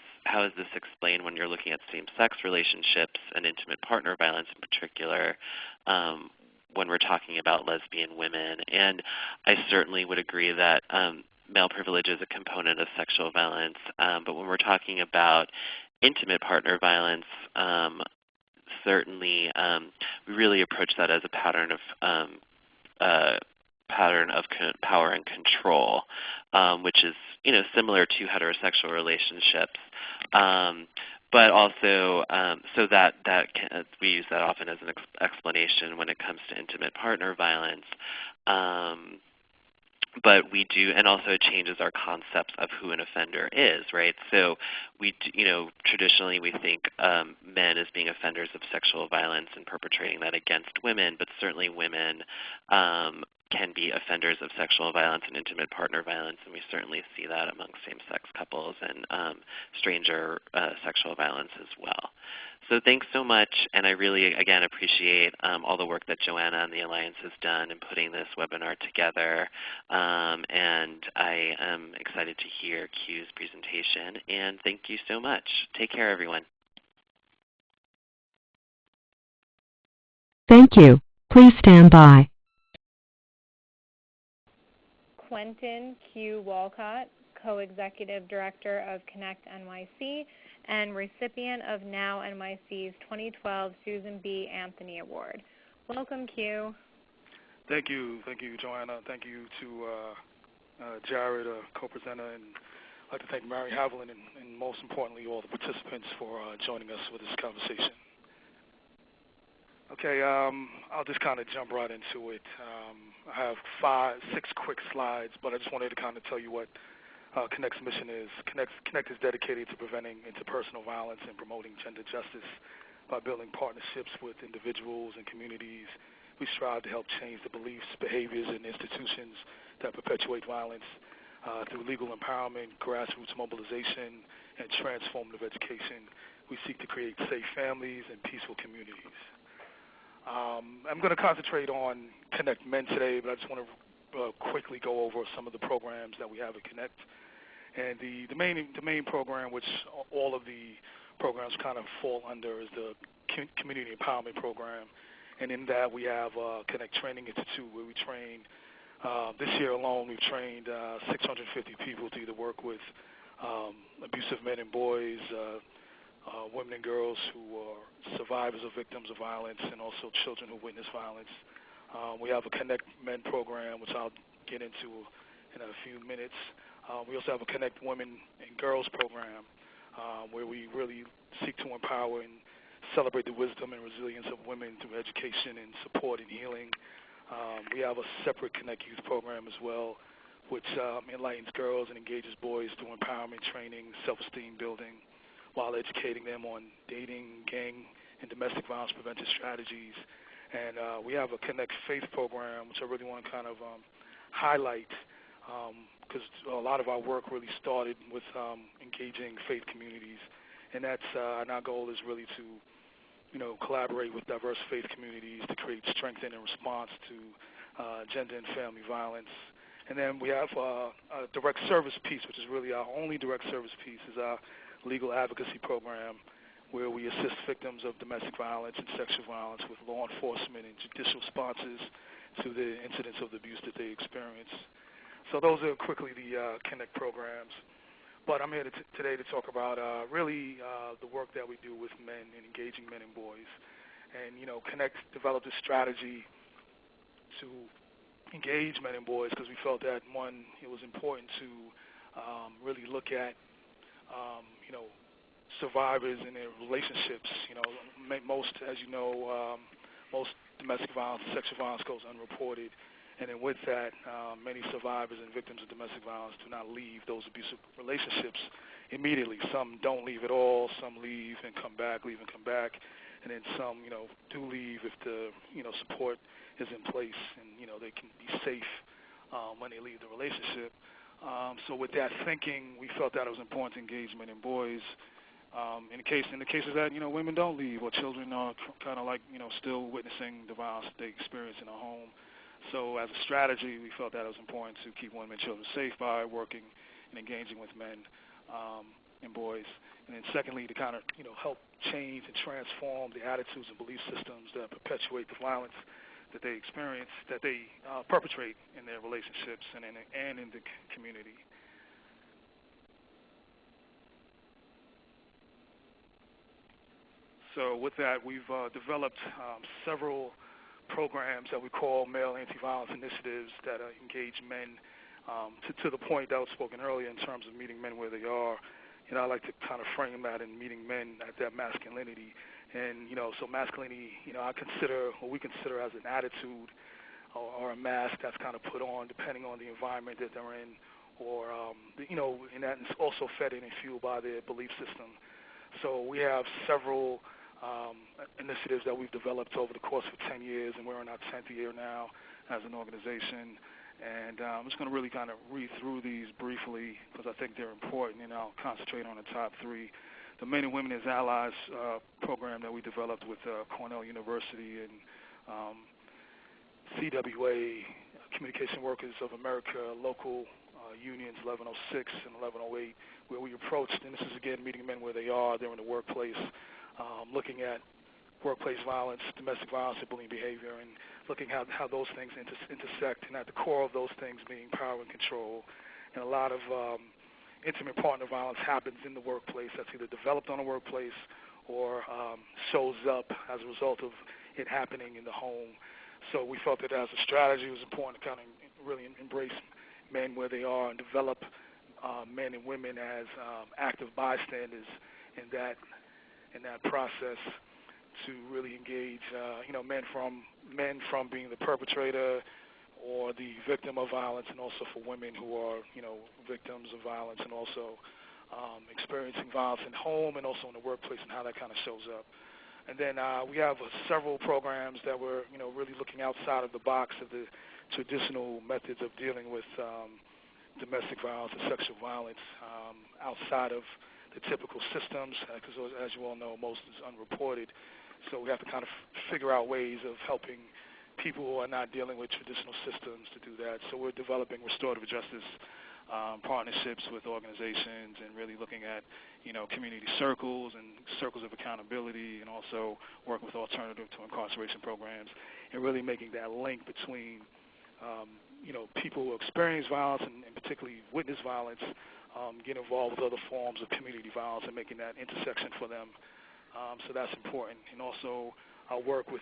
explained when you're looking at same-sex relationships and intimate partner violence in particular, when we're talking about lesbian women. And I certainly would agree that male privilege is a component of sexual violence, but when we're talking about intimate partner violence, certainly we really approach that as a pattern of power and control, which is similar to heterosexual relationships, but also so that we use that often as an explanation when it comes to intimate partner violence. But we do, and also it changes our concepts of who an offender is, right? So we, traditionally we think men as being offenders of sexual violence and perpetrating that against women, but certainly women can be offenders of sexual violence and intimate partner violence, and we certainly see that among same-sex couples and stranger sexual violence as well. So thanks so much, and I really, again, appreciate all the work that Joanna and the Alliance has done in putting this webinar together, and I am excited to hear Q's presentation, and thank you so much. Take care, everyone. Thank you. Please stand by. Quentin Q. Walcott, Co-Executive Director of Connect NYC and recipient of Now NYC's 2012 Susan B. Anthony Award. Welcome, Q. Thank you, Joanna. Thank you to Jared, co-presenter, and I'd like to thank Mary Haviland and most importantly all the participants for joining us for this conversation. Okay, I'll just kind of jump right into it. I have 6 quick slides, but I just wanted to kind of tell you what Connect's mission is. Connect is dedicated to preventing interpersonal violence and promoting gender justice by building partnerships with individuals and communities we strive to help change the beliefs, behaviors, and institutions that perpetuate violence through legal empowerment, grassroots mobilization, and transformative education. We seek to create safe families and peaceful communities. I'm going to concentrate on Connect Men today, but I just want to quickly go over some of the programs that we have at Connect. And the main program, which all of the programs kind of fall under, is the Community Empowerment Program. And in that, we have Connect Training Institute, where we train. This year alone, we've trained 650 people to either work with abusive men and boys, women and girls who are survivors or victims of violence, and also children who witness violence. We have a Connect Men program, which I'll get into in a few minutes. We also have a Connect Women and Girls program, where we really seek to empower and celebrate the wisdom and resilience of women through education and support and healing. We have a separate Connect Youth program as well, which enlightens girls and engages boys through empowerment training, self-esteem building, while educating them on dating, gang, and domestic violence prevention strategies. And we have a Connect Faith program, which I really want to kind of highlight, because a lot of our work really started with engaging faith communities, and our goal is really to collaborate with diverse faith communities to create strength in response to gender and family violence. And then we have a direct service piece, which is really our only direct service piece, is our legal advocacy program, where we assist victims of domestic violence and sexual violence with law enforcement and judicial responses to the incidents of the abuse that they experience. So those are quickly the Connect programs. But I'm here today to talk about really the work that we do with men and engaging men and boys. And, Connect developed a strategy to engage men and boys because we felt that, one, it was important to really look at, survivors and their relationships. Most, as you know, most domestic violence and sexual violence goes unreported. And then with that, many survivors and victims of domestic violence do not leave those abusive relationships immediately. Some don't leave at all. Some leave and come back, leave and come back. And then some, do leave if the, support is in place and, they can be safe when they leave the relationship. So with that thinking, we felt that it was important to engage men and boys. In the cases that, women don't leave or children are kind of like, still witnessing the violence that they experience in the home. So as a strategy, we felt that it was important to keep women and children safe by working and engaging with men and boys. And then secondly, to kind of, help change and transform the attitudes and belief systems that perpetuate the violence that they experience, that they perpetrate in their relationships and in the community. So with that, we've developed several programs that we call male anti-violence initiatives that engage men to the point that was spoken earlier in terms of meeting men where they are. I like to kind of frame that in meeting men at their masculinity. And, so masculinity, we consider as an attitude or a mask that's kind of put on depending on the environment that they're in, or, and that is also fed in and fueled by their belief system. So we have several initiatives that we've developed over the course of 10 years, and we're in our 10th year now as an organization. And I'm just going to really kind of read through these briefly because I think they're important, and I'll concentrate on the top three. The Men and Women as Allies program that we developed with Cornell University and CWA, Communication Workers of America, local unions 1106 and 1108, where we approached, and this is again meeting men where they are, they're in the workplace, looking at workplace violence, domestic violence, and bullying behavior, and looking at how those things intersect, and at the core of those things being power and control. And a lot of intimate partner violence happens in the workplace. That's either developed on a workplace or shows up as a result of it happening in the home. So we felt that as a strategy, it was important to kind of really embrace men where they are and develop men and women as active bystanders in that process, to really engage, men from being the perpetrator or the victim of violence, and also for women who are, victims of violence and also experiencing violence in home and also in the workplace and how that kind of shows up. And then we have several programs that we're really looking outside of the box of the traditional methods of dealing with domestic violence and sexual violence, outside of the typical systems, because as you all know, most is unreported. So we have to kind of figure out ways of helping people who are not dealing with traditional systems to do that. So we're developing restorative justice partnerships with organizations, and really looking at community circles and circles of accountability, and also working with alternative to incarceration programs, and really making that link between people who experience violence and particularly witness violence, get involved with other forms of community violence and making that intersection for them. So that's important. And also I'll work with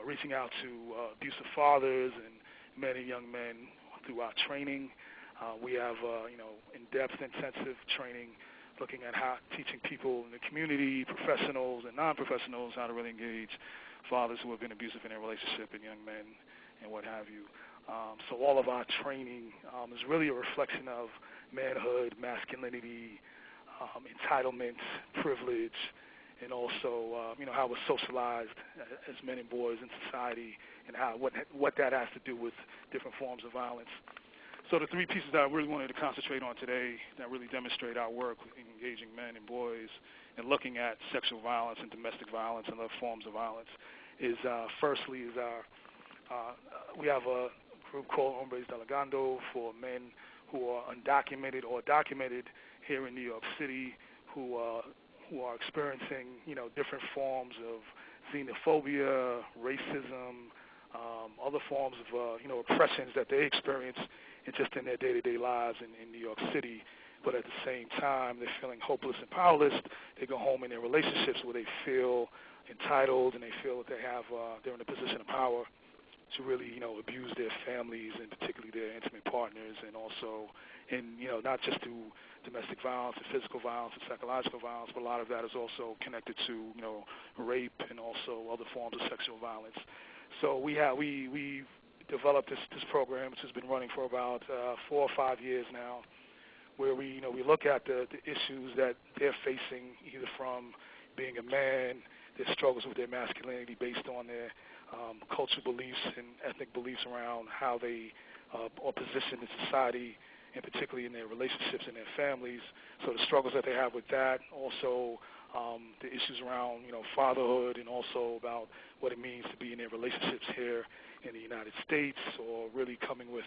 reaching out to abusive fathers and men and young men through our training. We have in-depth intensive training looking at how teaching people in the community, professionals and non-professionals, how to really engage fathers who have been abusive in their relationship and young men and what have you. So all of our training is really a reflection of manhood, masculinity, entitlement, privilege, and also how we're socialized as men and boys in society, and what that has to do with different forms of violence. So the three pieces that I really wanted to concentrate on today that really demonstrate our work in engaging men and boys and looking at sexual violence and domestic violence and other forms of violence is firstly is we have a group called Hombres Delegando for men who are undocumented or documented here in New York City, who are experiencing different forms of xenophobia, racism, other forms of oppressions that they experience just in their day-to-day lives in New York City. But at the same time, they're feeling hopeless and powerless. They go home in their relationships where they feel entitled, and they feel that they're in a position of power to really abuse their families and particularly their intimate partners, and also not just through domestic violence and physical violence and psychological violence, but a lot of that is also connected to rape and also other forms of sexual violence. So we developed this program, which has been running for about 4 or 5 years now, where we look at the issues that they're facing, either from being a man, their struggles with their masculinity based on their cultural beliefs and ethnic beliefs around how they are positioned in society, and particularly in their relationships and their families. So the struggles that they have with that, also the issues around fatherhood, and also about what it means to be in their relationships here in the United States, or really coming with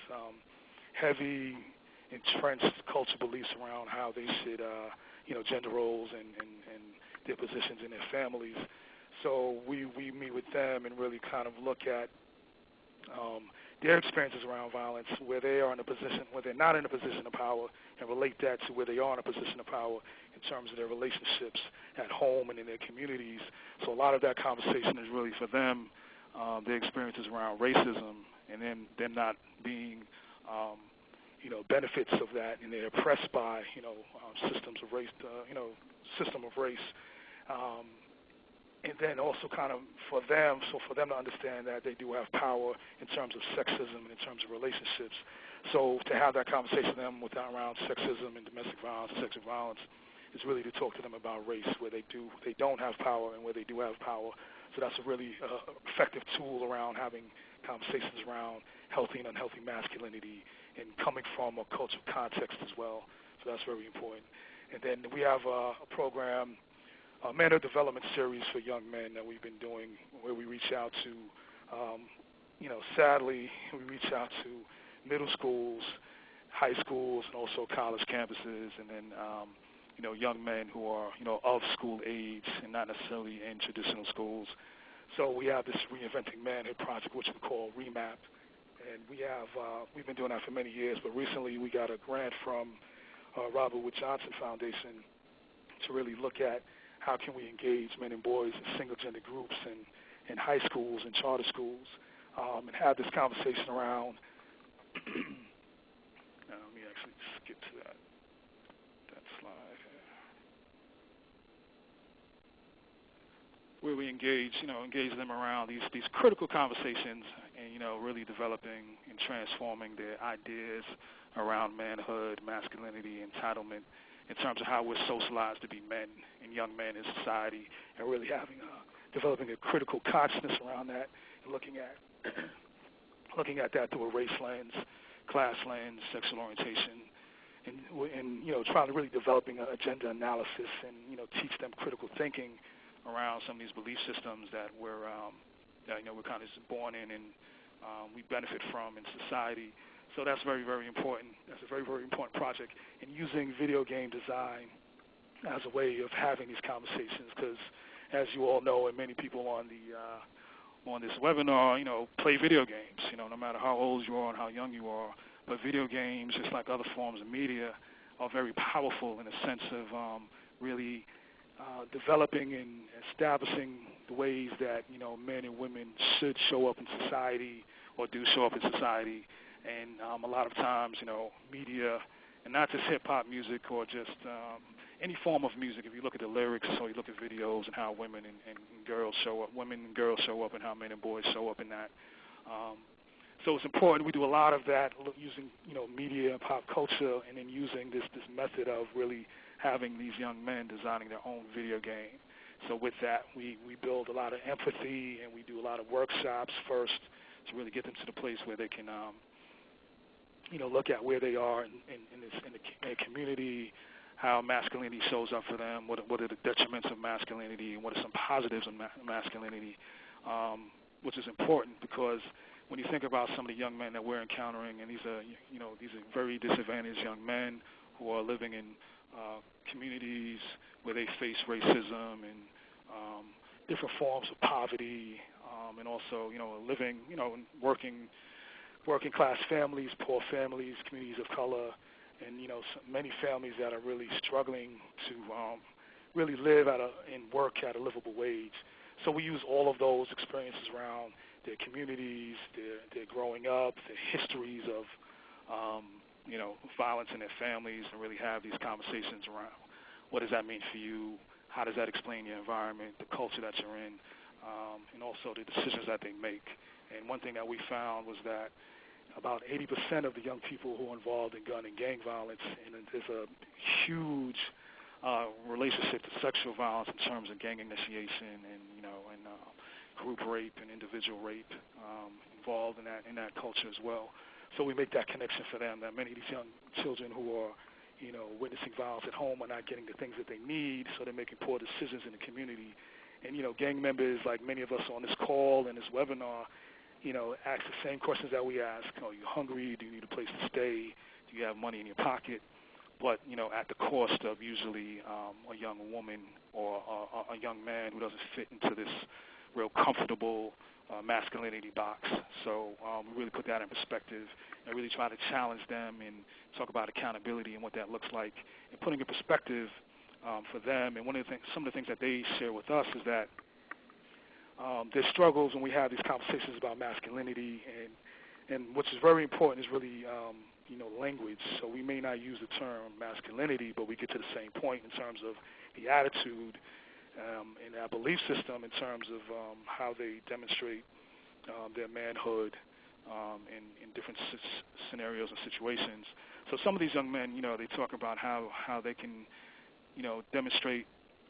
heavy, entrenched cultural beliefs around how they should, gender roles and their positions in their families. So we meet with them and really kind of look at their experiences around violence, where they are in a position, where they're not in a position of power, and relate that to where they are in a position of power in terms of their relationships at home and in their communities. So a lot of that conversation is really for them, their experiences around racism, and then them not being, benefits of that, and they're oppressed by, systems of race, system of race. And then also kind of for them to understand that they do have power in terms of sexism and in terms of relationships. So to have that conversation with them around sexism and domestic violence and sexual violence is really to talk to them about race, where they don't have power and where they do have power. So that's a really effective tool around having conversations around healthy and unhealthy masculinity, and coming from a cultural context as well. So that's very important. And then we have a program, a manhood development series for young men that we've been doing, where we reach out to, sadly, we reach out to middle schools, high schools, and also college campuses, and then, young men who are, of school age and not necessarily in traditional schools. So we have this Reinventing Manhood project, which we call REMAP, and we've been doing that for many years, but recently we got a grant from Robert Wood Johnson Foundation to really look at how can we engage men and boys in single-gender groups and in high schools and charter schools, and have this conversation around. Let me actually skip to that slide here, where we engage them around these critical conversations, and really developing and transforming their ideas around manhood, masculinity, entitlement, in terms of how we're socialized to be men and young men in society, and really developing a critical consciousness around that, and looking at that through a race lens, class lens, sexual orientation, and trying to really developing an agenda analysis and teach them critical thinking around some of these belief systems that we're kind of born in and we benefit from in society. So that's very, very important. That's a very, very important project. And using video game design as a way of having these conversations, because as you all know, and many people on this webinar, play video games. No matter how old you are and how young you are, but video games, just like other forms of media, are very powerful in a sense of really developing and establishing the ways that men and women should show up in society or do show up in society. And a lot of times, media, and not just hip-hop music or just any form of music, if you look at the lyrics or you look at videos and how women and girls show up, women and girls show up and how men and boys show up in that. So it's important. We do a lot of that using, media and pop culture, and then using this method of really having these young men designing their own video game. So with that, we build a lot of empathy, and we do a lot of workshops first to really get them to the place where they can, look at where they are in the community, how masculinity shows up for them, what are the detriments of masculinity, and what are some positives of masculinity, which is important because when you think about some of the young men that we're encountering, and these are very disadvantaged young men who are living in communities where they face racism and different forms of poverty, and also living in working class families, poor families, communities of color, and many families that are really struggling to really live and work at a livable wage. So we use all of those experiences around their communities, their growing up, their histories of violence in their families, and really have these conversations around what does that mean for you, how does that explain your environment, the culture that you're in, and also the decisions that they make. And one thing that we found was that about 80% of the young people who are involved in gun and gang violence, and there's a huge relationship to sexual violence in terms of gang initiation and group rape and individual rape involved in that culture as well. So we make that connection for them, that many of these young children who are witnessing violence at home are not getting the things that they need, so they're making poor decisions in the community. And gang members, like many of us on this call and this webinar, ask the same questions that we ask. Are you hungry? Do you need a place to stay? Do you have money in your pocket? But, at the cost of usually a young woman or a young man who doesn't fit into this real comfortable masculinity box. So we really put that in perspective and really try to challenge them and talk about accountability and what that looks like, and putting in perspective for them. And some of the things that they share with us is that their struggles when we have these conversations about masculinity, and which is very important, is really language. So we may not use the term masculinity, but we get to the same point in terms of the attitude and our belief system in terms of how they demonstrate their manhood in different scenarios and situations. So some of these young men, they talk about how they can, demonstrate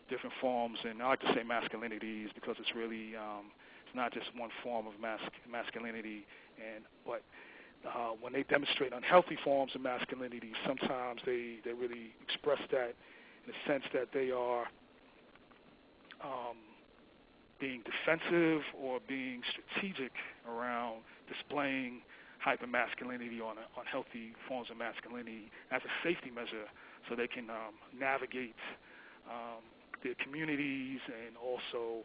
different forms, and I like to say masculinities because it's really it's not just one form of masculinity, but when they demonstrate unhealthy forms of masculinity, sometimes they really express that in the sense that they are being defensive or being strategic around displaying hypermasculinity on unhealthy forms of masculinity as a safety measure, so they can navigate their communities, and also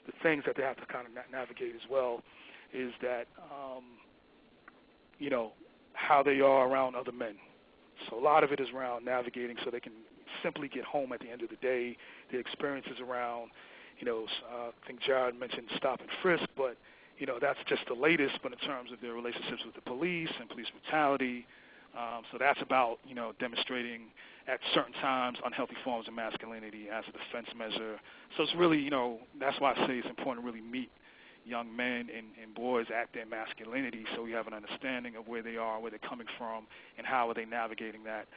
the things that they have to kind of navigate as well is that how they are around other men. So a lot of it is around navigating so they can simply get home at the end of the day. The experiences around, I think Jared mentioned stop and frisk, but that's just the latest. But in terms of their relationships with the police and police brutality, so that's about demonstrating at certain times unhealthy forms of masculinity as a defense measure. So it's really that's why I say it's important to really meet young men and boys at their masculinity, so we have an understanding of where they are, where they're coming from, and how are they navigating that.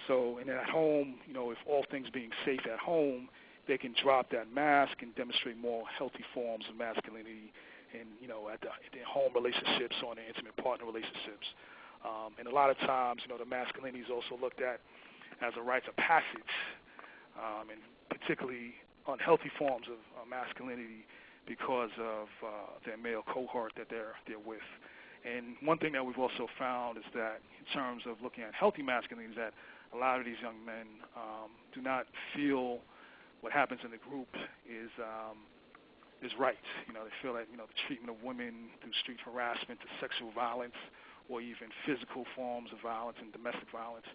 So, and then at home, if all things being safe at home, they can drop that mask and demonstrate more healthy forms of masculinity in, at their home relationships or in their intimate partner relationships. And a lot of times, the masculinity is also looked at as a rite of passage, and particularly unhealthy forms of masculinity because of their male cohort that they're with. And one thing that we've also found is that in terms of looking at healthy masculinity is that a lot of these young men do not feel what happens in the group is right. They feel that the treatment of women through street harassment to sexual violence or even physical forms of violence and domestic violence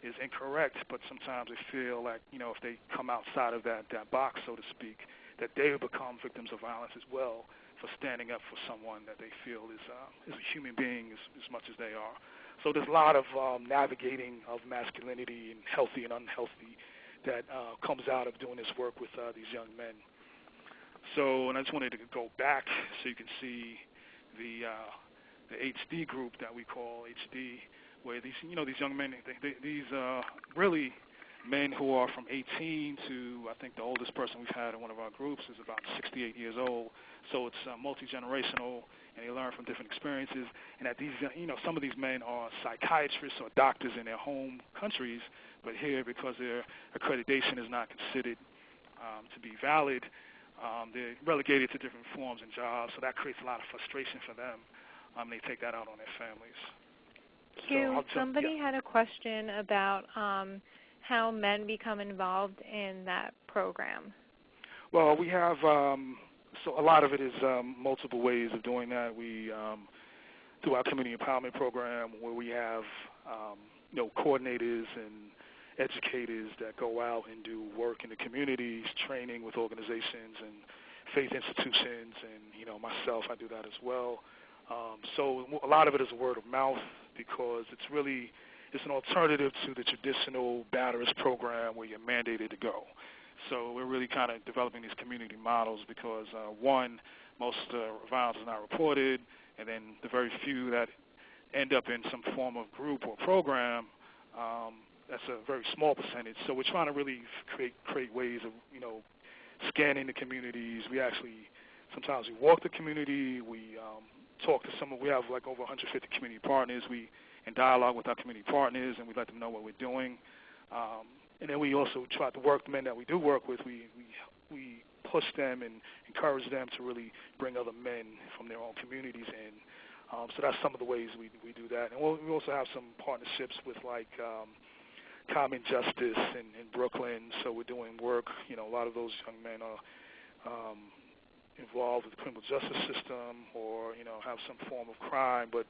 is incorrect, but sometimes they feel like, if they come outside of that box, so to speak, that they will become victims of violence as well for standing up for someone that they feel is a human being as much as they are. So there's a lot of navigating of masculinity and healthy and unhealthy that comes out of doing this work with these young men. So, and I just wanted to go back so you can see the HD group that we call HD, where these young men, these really men who are from 18 to, I think the oldest person we've had in one of our groups is about 68 years old. So it's multi-generational, and they learn from different experiences. And that these, some of these men are psychiatrists or doctors in their home countries, but here, because their accreditation is not considered to be valid, they're relegated to different forms and jobs. So that creates a lot of frustration for them. They take that out on their families. Q, somebody had a question about how men become involved in that program. Well, we have, so a lot of it is multiple ways of doing that. We, through our community empowerment program, where we have, coordinators and educators that go out and do work in the communities, training with organizations and faith institutions, and, myself, I do that as well. So a lot of it is word of mouth because it's an alternative to the traditional batterist program where you're mandated to go. So we're really kind of developing these community models because, one, most violence is not reported, and then the very few that end up in some form of group or program, that's a very small percentage. So we're trying to really create ways of, scanning the communities. We actually, sometimes we walk the community, we talk to someone. We have like over 150 community partners. We in dialogue with our community partners, and we let them know what we're doing. And then we also try to work the men that we do work with. We push them and encourage them to really bring other men from their own communities in. So that's some of the ways we do that. And we also have some partnerships with like Common Justice in Brooklyn. So we're doing work. A lot of those young men are involved with the criminal justice system or, have some form of crime, but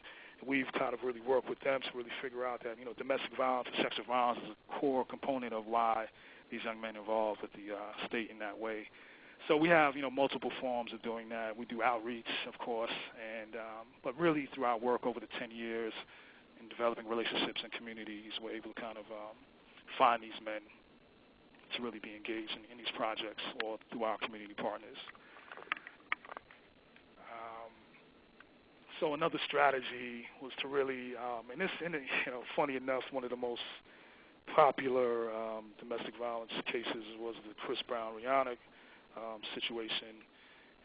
we've kind of really worked with them to really figure out that, domestic violence and sexual violence is a core component of why these young men are involved with the state in that way. So we have, multiple forms of doing that. We do outreach, of course, and but really through our work over the 10 years in developing relationships and communities, we're able to kind of find these men to really be engaged in these projects or through our community partners. So another strategy was to really, funny enough, one of the most popular domestic violence cases was the Chris Brown-Rihanna situation.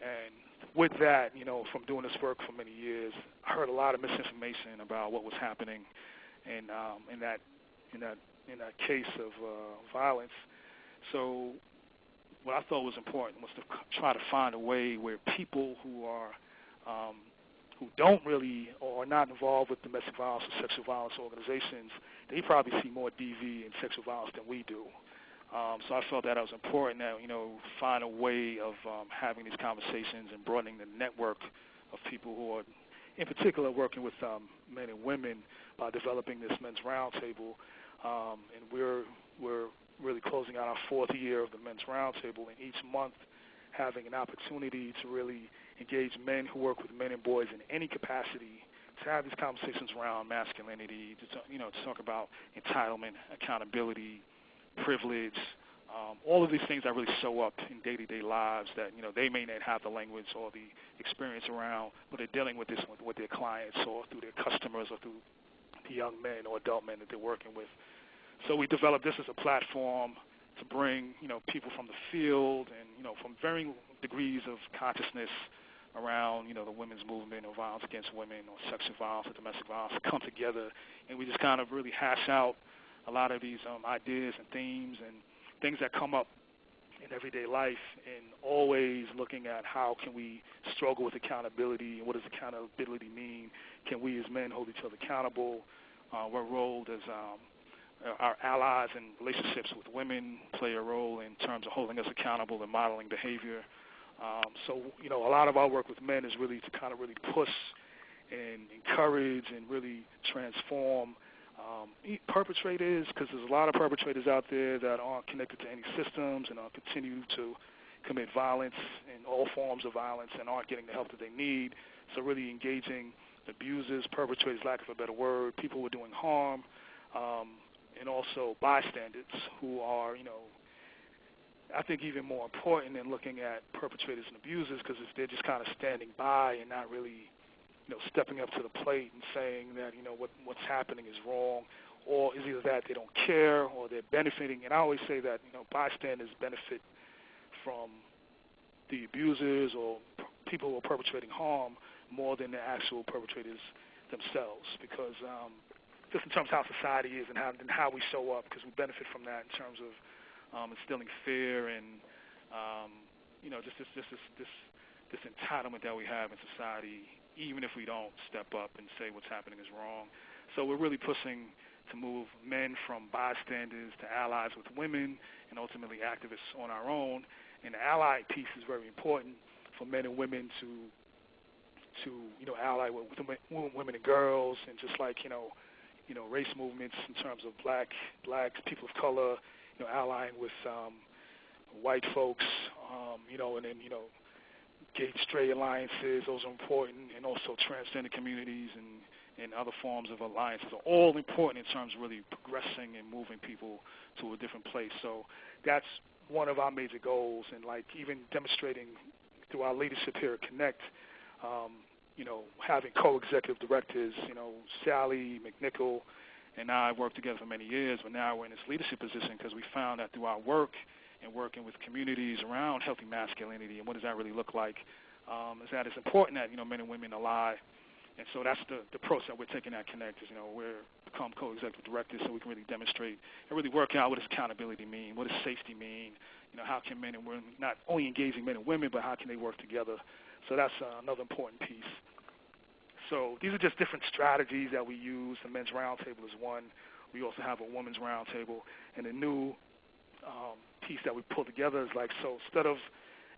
And with that, from doing this work for many years, I heard a lot of misinformation about what was happening in that case of violence. So what I thought was important was to try to find a way where people who are who don't really or are not involved with domestic violence or sexual violence organizations, they probably see more DV and sexual violence than we do. So I felt that it was important that, find a way of having these conversations and broadening the network of people who are, in particular, working with men and women by developing this men's roundtable. And we're really closing out our fourth year of the men's roundtable, and each month having an opportunity to really engage men who work with men and boys in any capacity to have these conversations around masculinity, to talk about entitlement, accountability, privilege, All of these things that really show up in day-to-day lives that, they may not have the language or the experience around, but they're dealing with this with their clients or through their customers or through the young men or adult men that they're working with. So we developed this as a platform to bring, people from the field and, from varying degrees of consciousness around, the women's movement or violence against women or sexual violence or domestic violence to come together, and we just kind of really hash out a lot of these ideas and themes and things that come up in everyday life, and always looking at how can we struggle with accountability and what does accountability mean? Can we as men hold each other accountable? What role does our allies and relationships with women play a role in terms of holding us accountable and modeling behavior? So, a lot of our work with men is really to kind of really push and encourage and really transform perpetrators, because there's a lot of perpetrators out there that aren't connected to any systems and continue to commit violence and all forms of violence and aren't getting the help that they need. So really engaging abusers, perpetrators, lack of a better word, people who are doing harm, and also bystanders who are, I think even more important than looking at perpetrators and abusers, because if they're just kind of standing by and not really stepping up to the plate and saying that, what's happening is wrong, or is either that they don't care or they're benefiting. And I always say that, bystanders benefit from the abusers or people who are perpetrating harm more than the actual perpetrators themselves, because just in terms of how society is and how we show up, because we benefit from that in terms of instilling fear and, just this entitlement that we have in society, even if we don't step up and say what's happening is wrong. So we're really pushing to move men from bystanders to allies with women and ultimately activists on our own. And the ally piece is very important for men and women to ally with women and girls, and just like, race movements in terms of blacks, people of color, allying with white folks, and then, gay, straight alliances, those are important, and also transgender communities and other forms of alliances are all important in terms of really progressing and moving people to a different place. So that's one of our major goals, and like even demonstrating through our leadership here at Connect, having co-executive directors, Sally McNichol and I worked together for many years, but now we're in this leadership position because we found that through our work and working with communities around healthy masculinity and what does that really look like, is that it's important that, men and women ally. And so that's the approach that we're taking at Connect is, we're become co-executive directors so we can really demonstrate and really work out what does accountability mean, what does safety mean, how can men and women, not only engaging men and women, but how can they work together. So that's another important piece. So these are just different strategies that we use. The men's roundtable is one. We also have a women's roundtable. And the new piece that we pulled together is like, so instead of,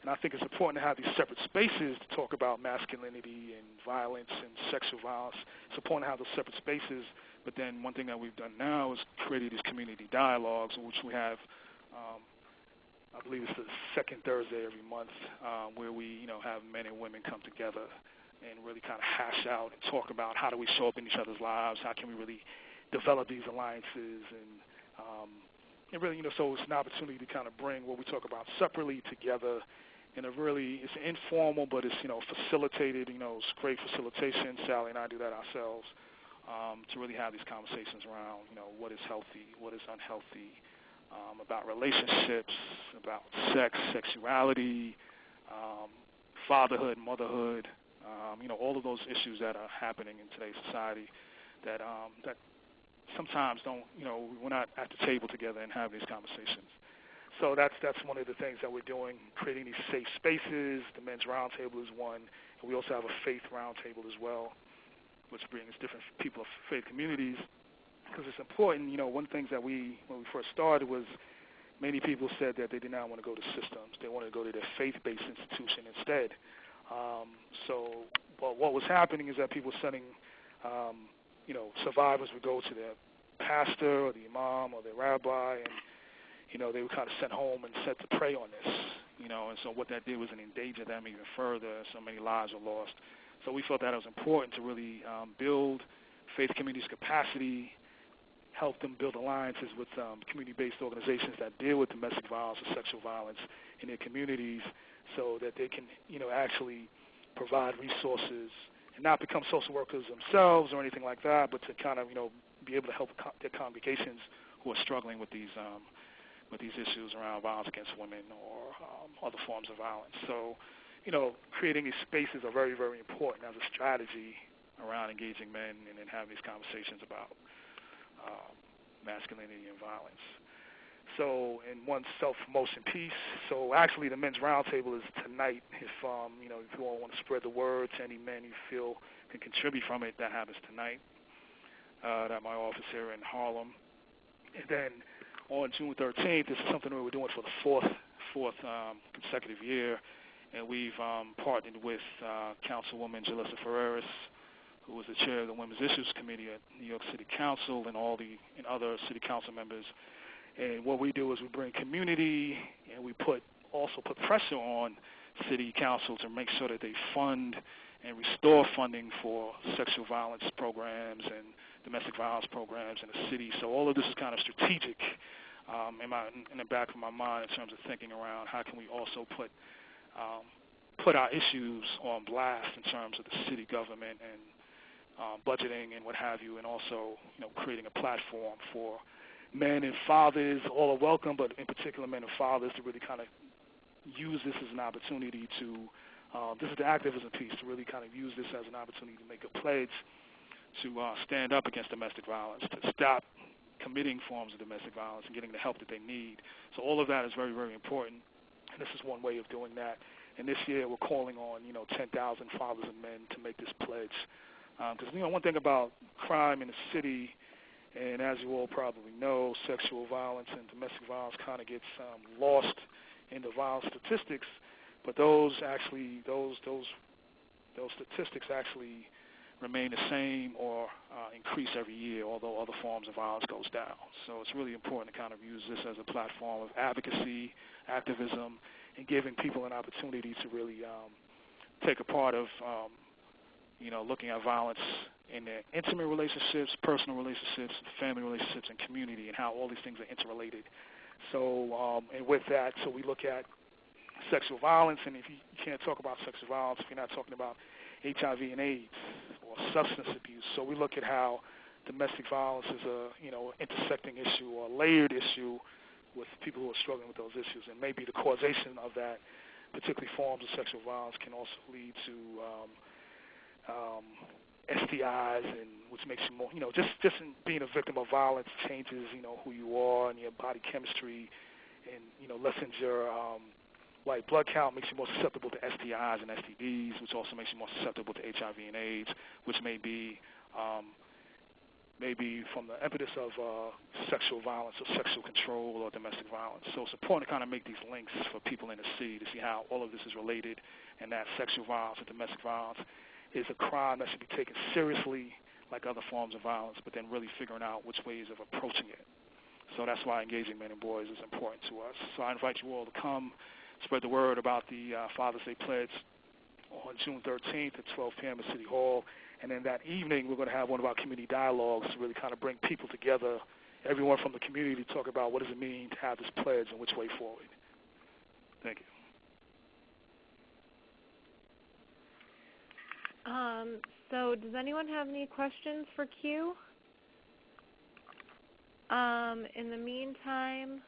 and I think it's important to have these separate spaces to talk about masculinity and violence and sexual violence. It's important to have those separate spaces. But then one thing that we've done now is created these community dialogues, which we have, I believe it's the second Thursday every month, where we, have men and women come together and really kind of hash out and talk about how do we show up in each other's lives, how can we really develop these alliances, and really, so it's an opportunity to kind of bring what we talk about separately together in a really, it's informal, but it's, facilitated, it's great facilitation. Sally and I do that ourselves, to really have these conversations around, what is healthy, what is unhealthy, about relationships, about sex, sexuality, fatherhood, motherhood, all of those issues that are happening in today's society that sometimes don't, we're not at the table together and having these conversations. So that's one of the things that we're doing, creating these safe spaces. The men's roundtable is one, and we also have a faith roundtable as well, which brings different people of faith communities, because it's important. One of the things that when we first started was many people said that they did not want to go to systems. They wanted to go to their faith-based institution instead. But what was happening is that people were sending, survivors would go to their pastor or the imam or their rabbi, and, they were kind of sent home and set to pray on this, and so what that did was it endangered them even further. So many lives were lost. So we felt that it was important to really build faith communities' capacity, help them build alliances with community-based organizations that deal with domestic violence or sexual violence in their communities, so that they can, actually provide resources and not become social workers themselves or anything like that, but to kind of, be able to help their congregations who are struggling with these issues around violence against women or other forms of violence. So, creating these spaces are very, very important as a strategy around engaging men and then having these conversations about masculinity and violence. So, in one self-promotion piece, so actually the men's roundtable is tonight. If if you all want to spread the word to any men you feel can contribute from it, that happens tonight at my office here in Harlem. And then on June 13th, this is something we were doing for the fourth consecutive year, and we've partnered with Councilwoman Jalissa Ferreras, who was the chair of the Women's Issues Committee at New York City Council, and other city council members. And what we do is we bring community, and we also put pressure on city council to make sure that they fund and restore funding for sexual violence programs and domestic violence programs in the city. So all of this is kind of strategic in the back of my mind in terms of thinking around how can we also put our issues on blast in terms of the city government and budgeting and what have you, and also creating a platform for men and fathers. All are welcome, but in particular men and fathers to really kind of use this as an opportunity to, this is the activism piece, to really kind of use this as an opportunity to make a pledge to stand up against domestic violence, to stop committing forms of domestic violence and getting the help that they need. So all of that is very, very important, and this is one way of doing that. And this year we're calling on 10,000 fathers and men to make this pledge. Because one thing about crime in the city, and as you all probably know, sexual violence and domestic violence kind of gets lost in the violence statistics, but those statistics actually remain the same or increase every year, although other forms of violence goes down. So it's really important to kind of use this as a platform of advocacy, activism, and giving people an opportunity to really take a part of, looking at violence in their intimate relationships, personal relationships, family relationships, and community, and how all these things are interrelated. So, and with that, so we look at sexual violence, and if you can't talk about sexual violence if you're not talking about HIV and AIDS or substance abuse. So we look at how domestic violence is a, intersecting issue or a layered issue with people who are struggling with those issues, and maybe the causation of that, particularly forms of sexual violence, can also lead to STIs, and which makes you more, just in being a victim of violence changes, who you are and your body chemistry, and lessens your white blood count, makes you more susceptible to STIs and STDs, which also makes you more susceptible to HIV and AIDS, which may be from the impetus of sexual violence or sexual control or domestic violence. So it's important to kind of make these links for people in the city to see how all of this is related, and that sexual violence and domestic violence is a crime that should be taken seriously like other forms of violence, but then really figuring out which ways of approaching it. So that's why engaging men and boys is important to us. So I invite you all to come, spread the word about the Father's Day Pledge on June 13th at 12 p.m. at City Hall. And then that evening, we're going to have one of our community dialogues to really kind of bring people together, everyone from the community, to talk about what does it mean to have this pledge and which way forward. Thank you. So does anyone have any questions for Q? In the meantime,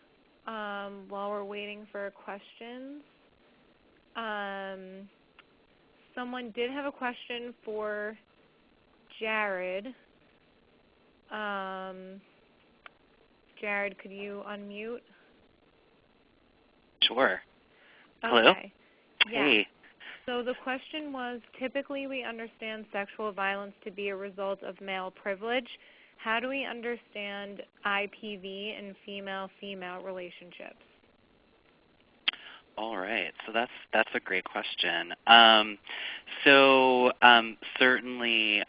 while we're waiting for questions, someone did have a question for Jared. Jared, could you unmute? Sure. Hello? Okay. Hey. Yeah. So the question was, typically we understand sexual violence to be a result of male privilege. How do we understand IPV in female-female relationships? All right, so that's a great question. Certainly,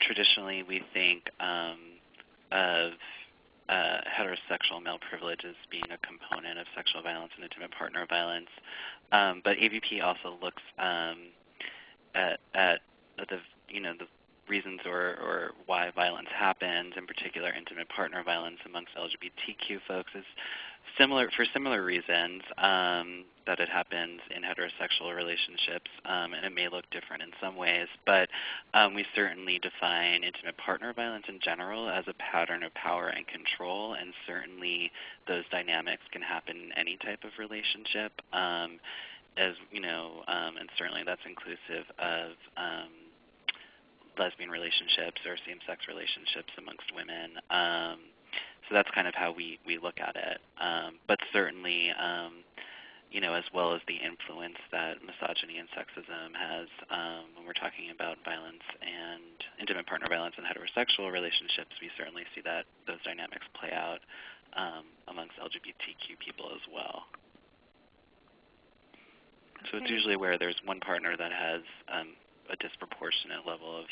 traditionally we think of heterosexual male privilege as being a component of sexual violence and intimate partner violence, but AVP also looks at the the reasons or why violence happens, in particular intimate partner violence amongst LGBTQ folks, is for similar reasons that it happens in heterosexual relationships, and it may look different in some ways, but we certainly define intimate partner violence in general as a pattern of power and control, and certainly those dynamics can happen in any type of relationship, as you know, and certainly that's inclusive of lesbian relationships or same-sex relationships amongst women. So that's kind of how we look at it. But certainly, you know, as well as the influence that misogyny and sexism has when we're talking about violence and intimate partner violence in heterosexual relationships, we certainly see that those dynamics play out amongst LGBTQ people as well. So it's usually where there's one partner that has a disproportionate level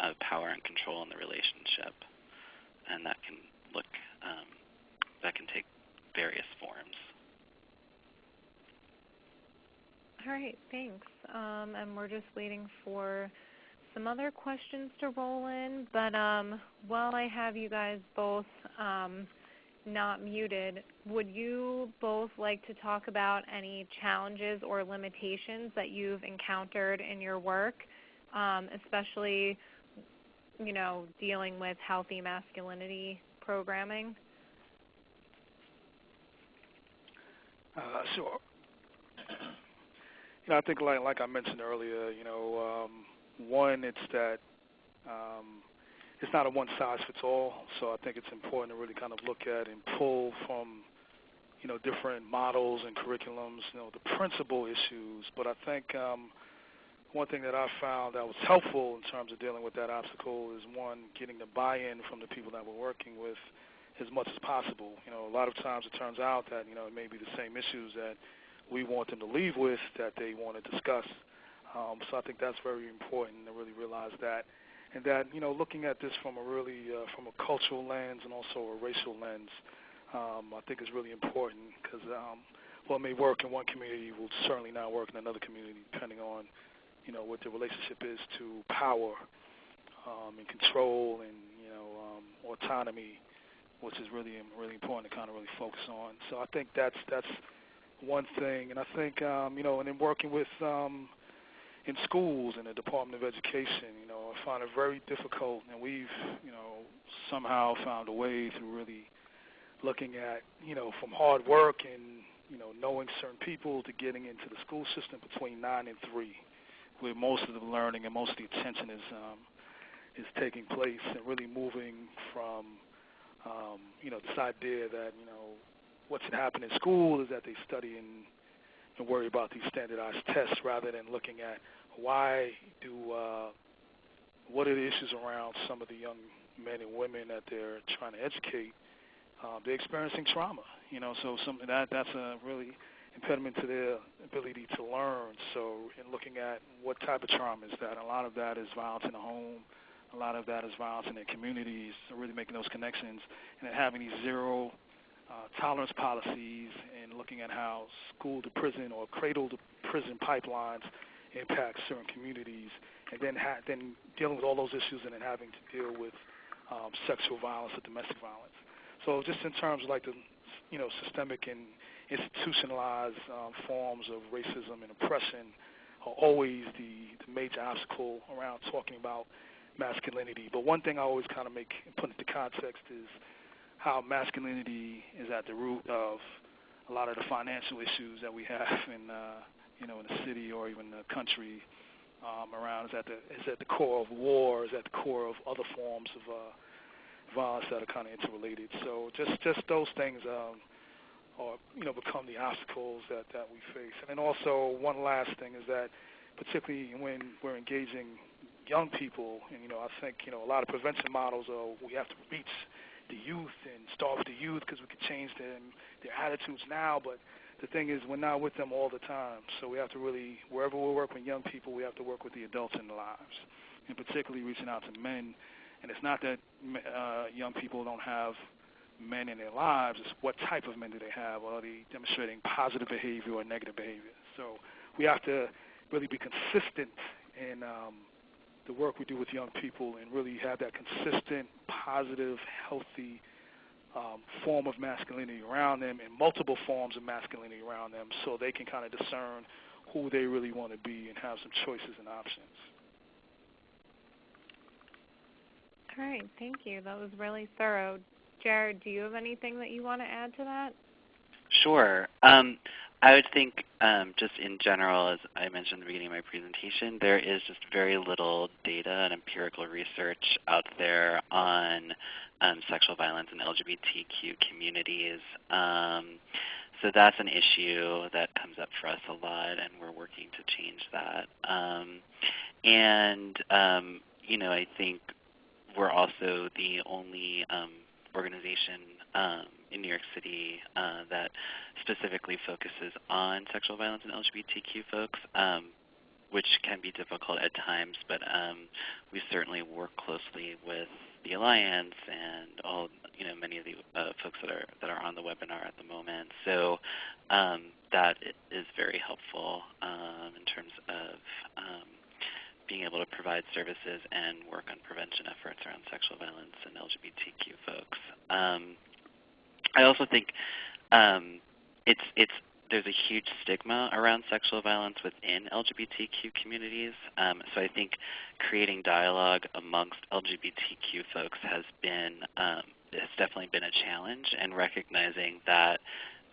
of power and control in the relationship, and that can take various forms. All right, thanks. And we're just waiting for some other questions to roll in, but while I have you guys both not muted, would you both like to talk about any challenges or limitations that you've encountered in your work, especially, you know, dealing with healthy masculinity programming? Sure. You know, I think like I mentioned earlier, you know, one, it's that it's not a one-size-fits-all, so I think it's important to really kind of look at and pull from, you know, different models and curriculums, you know, the principal issues. But I think one thing that I found that was helpful in terms of dealing with that obstacle is, one, getting the buy-in from the people that we're working with as much as possible. You know, a lot of times it turns out that, you know, it may be the same issues that we want them to leave with that they want to discuss. So I think that's very important to really realize that. And that, you know, looking at this from a really, from a cultural lens and also a racial lens, I think is really important because what may work in one community will certainly not work in another community depending on, you know, what the relationship is to power and control and, you know, autonomy, which is really important to kind of really focus on. So I think that's one thing. And I think, you know, and then working with in schools and the Department of Education, you know, I find it very difficult, and we've, you know, somehow found a way through really looking at, you know, from hard work and, you know, knowing certain people to getting into the school system between 9 and 3, where most of the learning and most of the attention is taking place, and really moving from, you know, this idea that, you know, what should happen in school is that they study and worry about these standardized tests rather than looking at what are the issues around some of the young men and women that they're trying to educate. They're experiencing trauma, you know, so something that's a really impediment to their ability to learn. So in looking at what type of trauma is that, a lot of that is violence in the home, a lot of that is violence in their communities, so really making those connections and then having these zero tolerance policies and looking at how school to prison or cradle to prison pipelines impact certain communities, and then dealing with all those issues and then having to deal with sexual violence or domestic violence. So just in terms of like the, you know, systemic and institutionalized forms of racism and oppression are always the major obstacle around talking about masculinity. But one thing I always kind of put into context is how masculinity is at the root of a lot of the financial issues that we have in, you know, in the city or even the country around. Is at the core of war, is at the core of other forms of violence that are kind of interrelated. So just those things are, you know, become the obstacles that we face. And then also one last thing is that particularly when we're engaging young people, and, you know, I think, you know, a lot of prevention models are we have to reach the youth and start with the youth because we can change their attitudes now, but the thing is we're not with them all the time. So we have to really, wherever we work with young people, we have to work with the adults in their lives, and particularly reaching out to men. And it's not that young people don't have men in their lives, it's what type of men do they have, or are they demonstrating positive behavior or negative behavior. So we have to really be consistent in the work we do with young people and really have that consistent positive, healthy form of masculinity around them and multiple forms of masculinity around them so they can kind of discern who they really want to be and have some choices and options. All right, thank you. That was really thorough. Jared, do you have anything that you want to add to that? Sure. I would think just in general, as I mentioned at the beginning of my presentation, there is just very little data and empirical research out there on sexual violence in LGBTQ communities. So that's an issue that comes up for us a lot, and we're working to change that. I think we're also the only organization in New York City that specifically focuses on sexual violence in LGBTQ folks, which can be difficult at times, but we certainly work closely with the Alliance and all, many of the folks that are on the webinar at the moment. So that is very helpful in terms of being able to provide services and work on prevention efforts around sexual violence and LGBTQ folks. I also think there's a huge stigma around sexual violence within LGBTQ communities. So I think creating dialogue amongst LGBTQ folks has definitely been a challenge, and recognizing that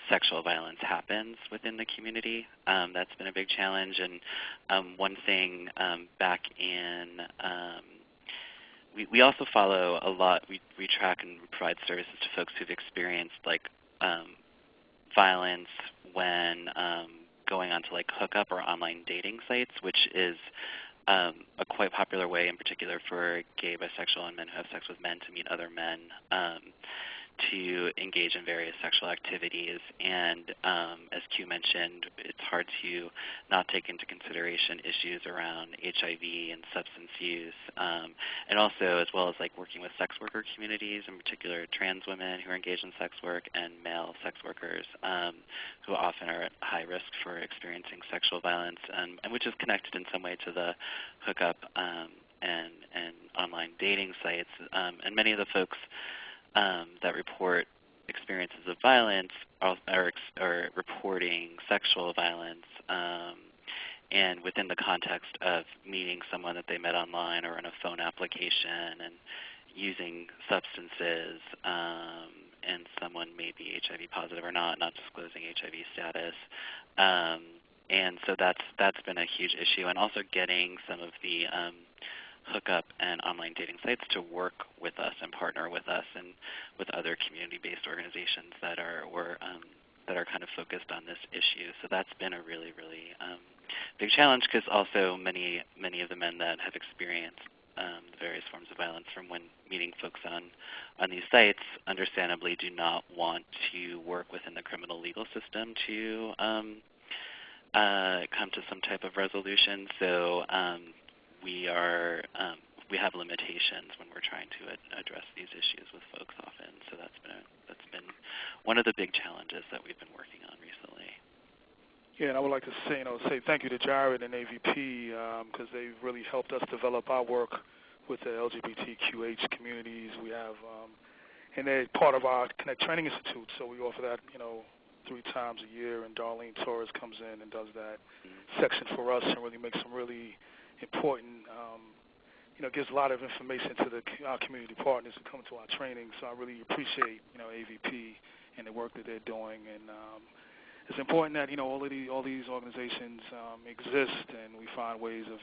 sexual violence happens within the community. That's been a big challenge. And one thing back in, we also follow a lot, we track and provide services to folks who've experienced violence when going onto hookup or online dating sites, which is a quite popular way in particular for gay, bisexual, and men who have sex with men to meet other men, to engage in various sexual activities. And as Q mentioned, it's hard to not take into consideration issues around HIV and substance use, and also as well as working with sex worker communities, in particular trans women who are engaged in sex work and male sex workers who often are at high risk for experiencing sexual violence, and which is connected in some way to the hookup and online dating sites. And many of the folks that report experiences of violence are reporting sexual violence, and within the context of meeting someone that they met online or in a phone application and using substances, and someone may be HIV positive or not disclosing HIV status. And so that's been a huge issue, and also getting some of the hookup and online dating sites to work with us and partner with us and with other community-based organizations that are kind of focused on this issue. So that's been a really, really big challenge, because also many of the men that have experienced the various forms of violence from when meeting folks on these sites understandably do not want to work within the criminal legal system to come to some type of resolution. So we have limitations when we're trying to address these issues with folks often. So that's been one of the big challenges that we've been working on recently. Yeah, and I would like to say thank you to Jared and AVP, because they've really helped us develop our work with the LGBTQH communities. We have, and they're part of our Connect Training Institute, so we offer that 3 times a year, and Darlene Torres comes in and does that section for us and really makes some really important, gives a lot of information to our community partners who come to our training. So I really appreciate, AVP and the work that they're doing. And it's important that, all these organizations exist, and we find ways of,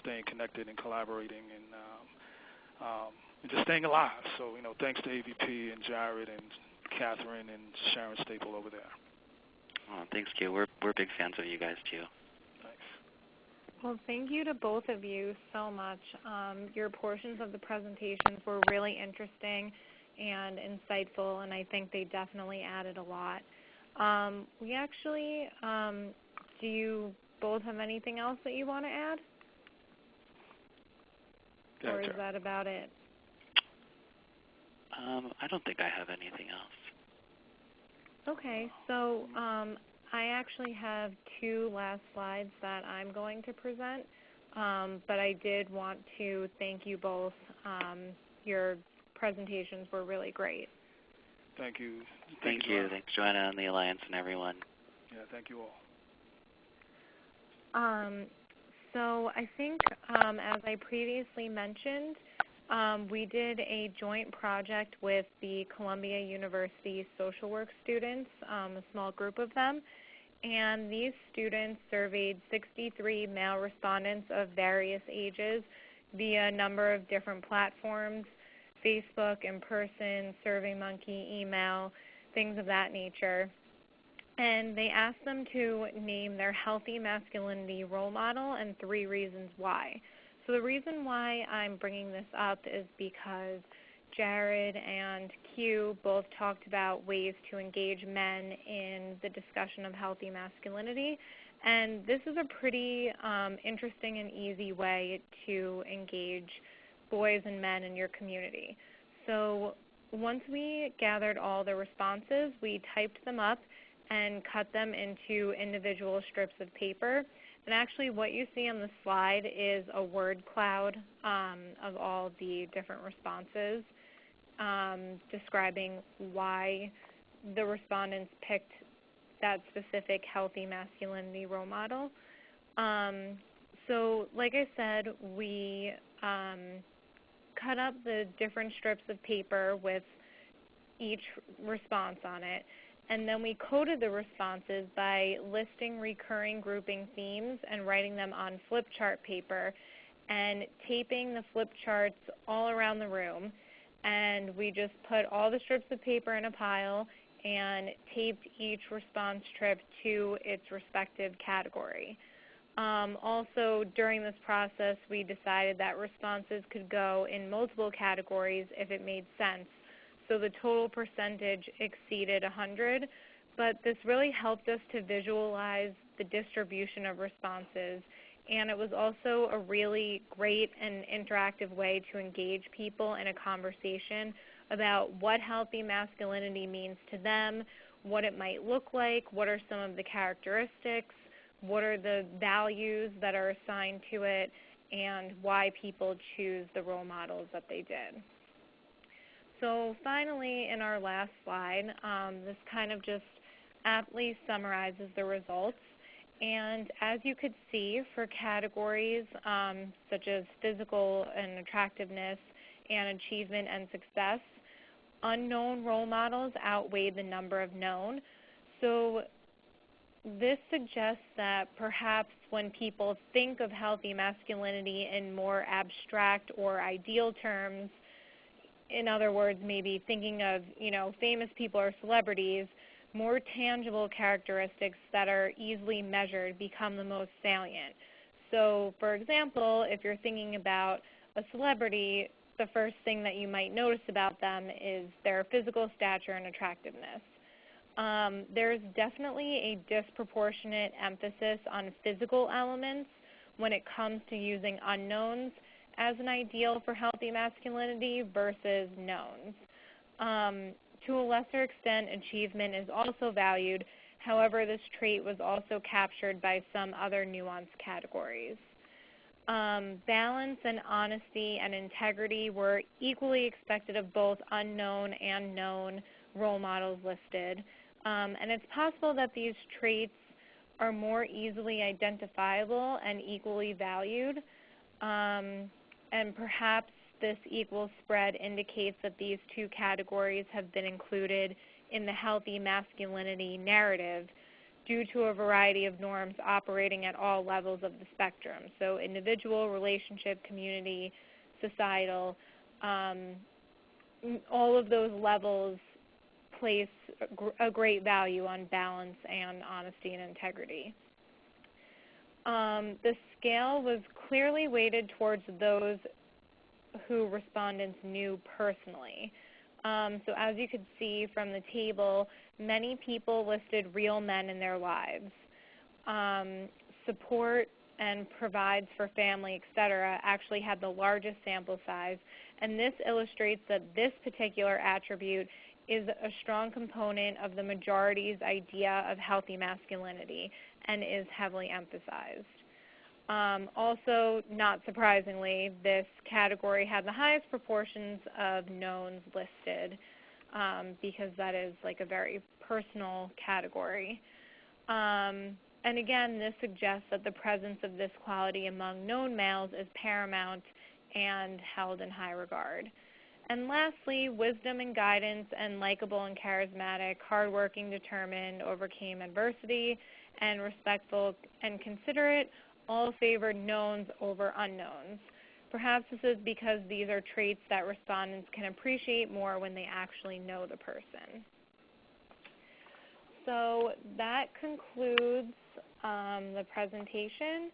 staying connected and collaborating and just staying alive. So, thanks to AVP and Jared and Catherine and Sharon Staple over there. Oh, thanks, Q. We're big fans of you guys, too. Well, thank you to both of you so much. Your portions of the presentations were really interesting and insightful, and I think they definitely added a lot. We actually, do you both have anything else that you want to add? Gotcha. Or is that about it? I don't think I have anything else. Okay, so I actually have 2 last slides that I'm going to present, but I did want to thank you both. Your presentations were really great. Thank you. Thank you. Thanks, Joanna, and the Alliance and everyone. Yeah, thank you all. So I think, as I previously mentioned, we did a joint project with the Columbia University social work students, a small group of them, and these students surveyed 63 male respondents of various ages via a number of different platforms, Facebook, in person, SurveyMonkey, email, things of that nature. And they asked them to name their healthy masculinity role model and 3 reasons why. So the reason why I'm bringing this up is because Jared and Q both talked about ways to engage men in the discussion of healthy masculinity. And this is a pretty interesting and easy way to engage boys and men in your community. So once we gathered all the responses, we typed them up and cut them into individual strips of paper. And actually what you see on the slide is a word cloud of all the different responses describing why the respondents picked that specific healthy masculinity role model. So like I said, we cut up the different strips of paper with each response on it, and then we coded the responses by listing recurring grouping themes and writing them on flip chart paper and taping the flip charts all around the room. And we just put all the strips of paper in a pile and taped each response strip to its respective category. Also, during this process, we decided that responses could go in multiple categories if it made sense. So the total percentage exceeded 100, but this really helped us to visualize the distribution of responses, and it was also a really great and interactive way to engage people in a conversation about what healthy masculinity means to them, what it might look like, what are some of the characteristics, what are the values that are assigned to it, and why people choose the role models that they did. So finally, in our last slide, this kind of just aptly summarizes the results. And as you could see, for categories such as physical and attractiveness and achievement and success, unknown role models outweighed the number of known. So this suggests that perhaps when people think of healthy masculinity in more abstract or ideal terms, in other words, maybe thinking of, famous people or celebrities, more tangible characteristics that are easily measured become the most salient. So, for example, if you're thinking about a celebrity, the first thing that you might notice about them is their physical stature and attractiveness. There's definitely a disproportionate emphasis on physical elements when it comes to using unknowns as an ideal for healthy masculinity versus knowns. To a lesser extent, achievement is also valued. However, this trait was also captured by some other nuanced categories. Balance and honesty and integrity were equally expected of both unknown and known role models listed. And it's possible that these traits are more easily identifiable and equally valued. And perhaps this equal spread indicates that these 2 categories have been included in the healthy masculinity narrative due to a variety of norms operating at all levels of the spectrum. So individual, relationship, community, societal, all of those levels place a great value on balance and honesty and integrity. The scale was clearly weighted towards those who respondents knew personally. So as you could see from the table, many people listed real men in their lives. Support and provides for family, etc., actually had the largest sample size, and this illustrates that this particular attribute is a strong component of the majority's idea of healthy masculinity and is heavily emphasized. Also, not surprisingly, this category had the highest proportions of knowns listed because that is like a very personal category. And again, this suggests that the presence of this quality among known males is paramount and held in high regard. And lastly, wisdom and guidance and likable and charismatic, hardworking, determined, overcame adversity, and respectful and considerate all favored knowns over unknowns. Perhaps this is because these are traits that respondents can appreciate more when they actually know the person. So that concludes the presentation,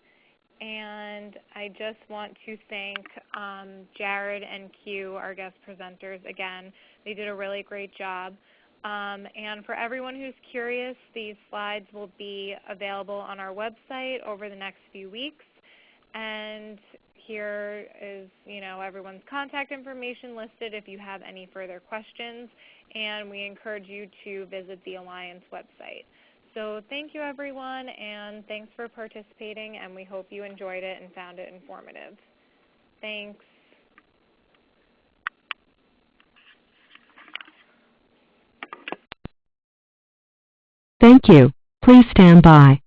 and I just want to thank Jared and Q, our guest presenters, again. They did a really great job. And for everyone who's curious, these slides will be available on our website over the next few weeks. And here is, everyone's contact information listed if you have any further questions. And we encourage you to visit the Alliance website. So thank you, everyone, and thanks for participating. And we hope you enjoyed it and found it informative. Thanks. Thank you. Please stand by.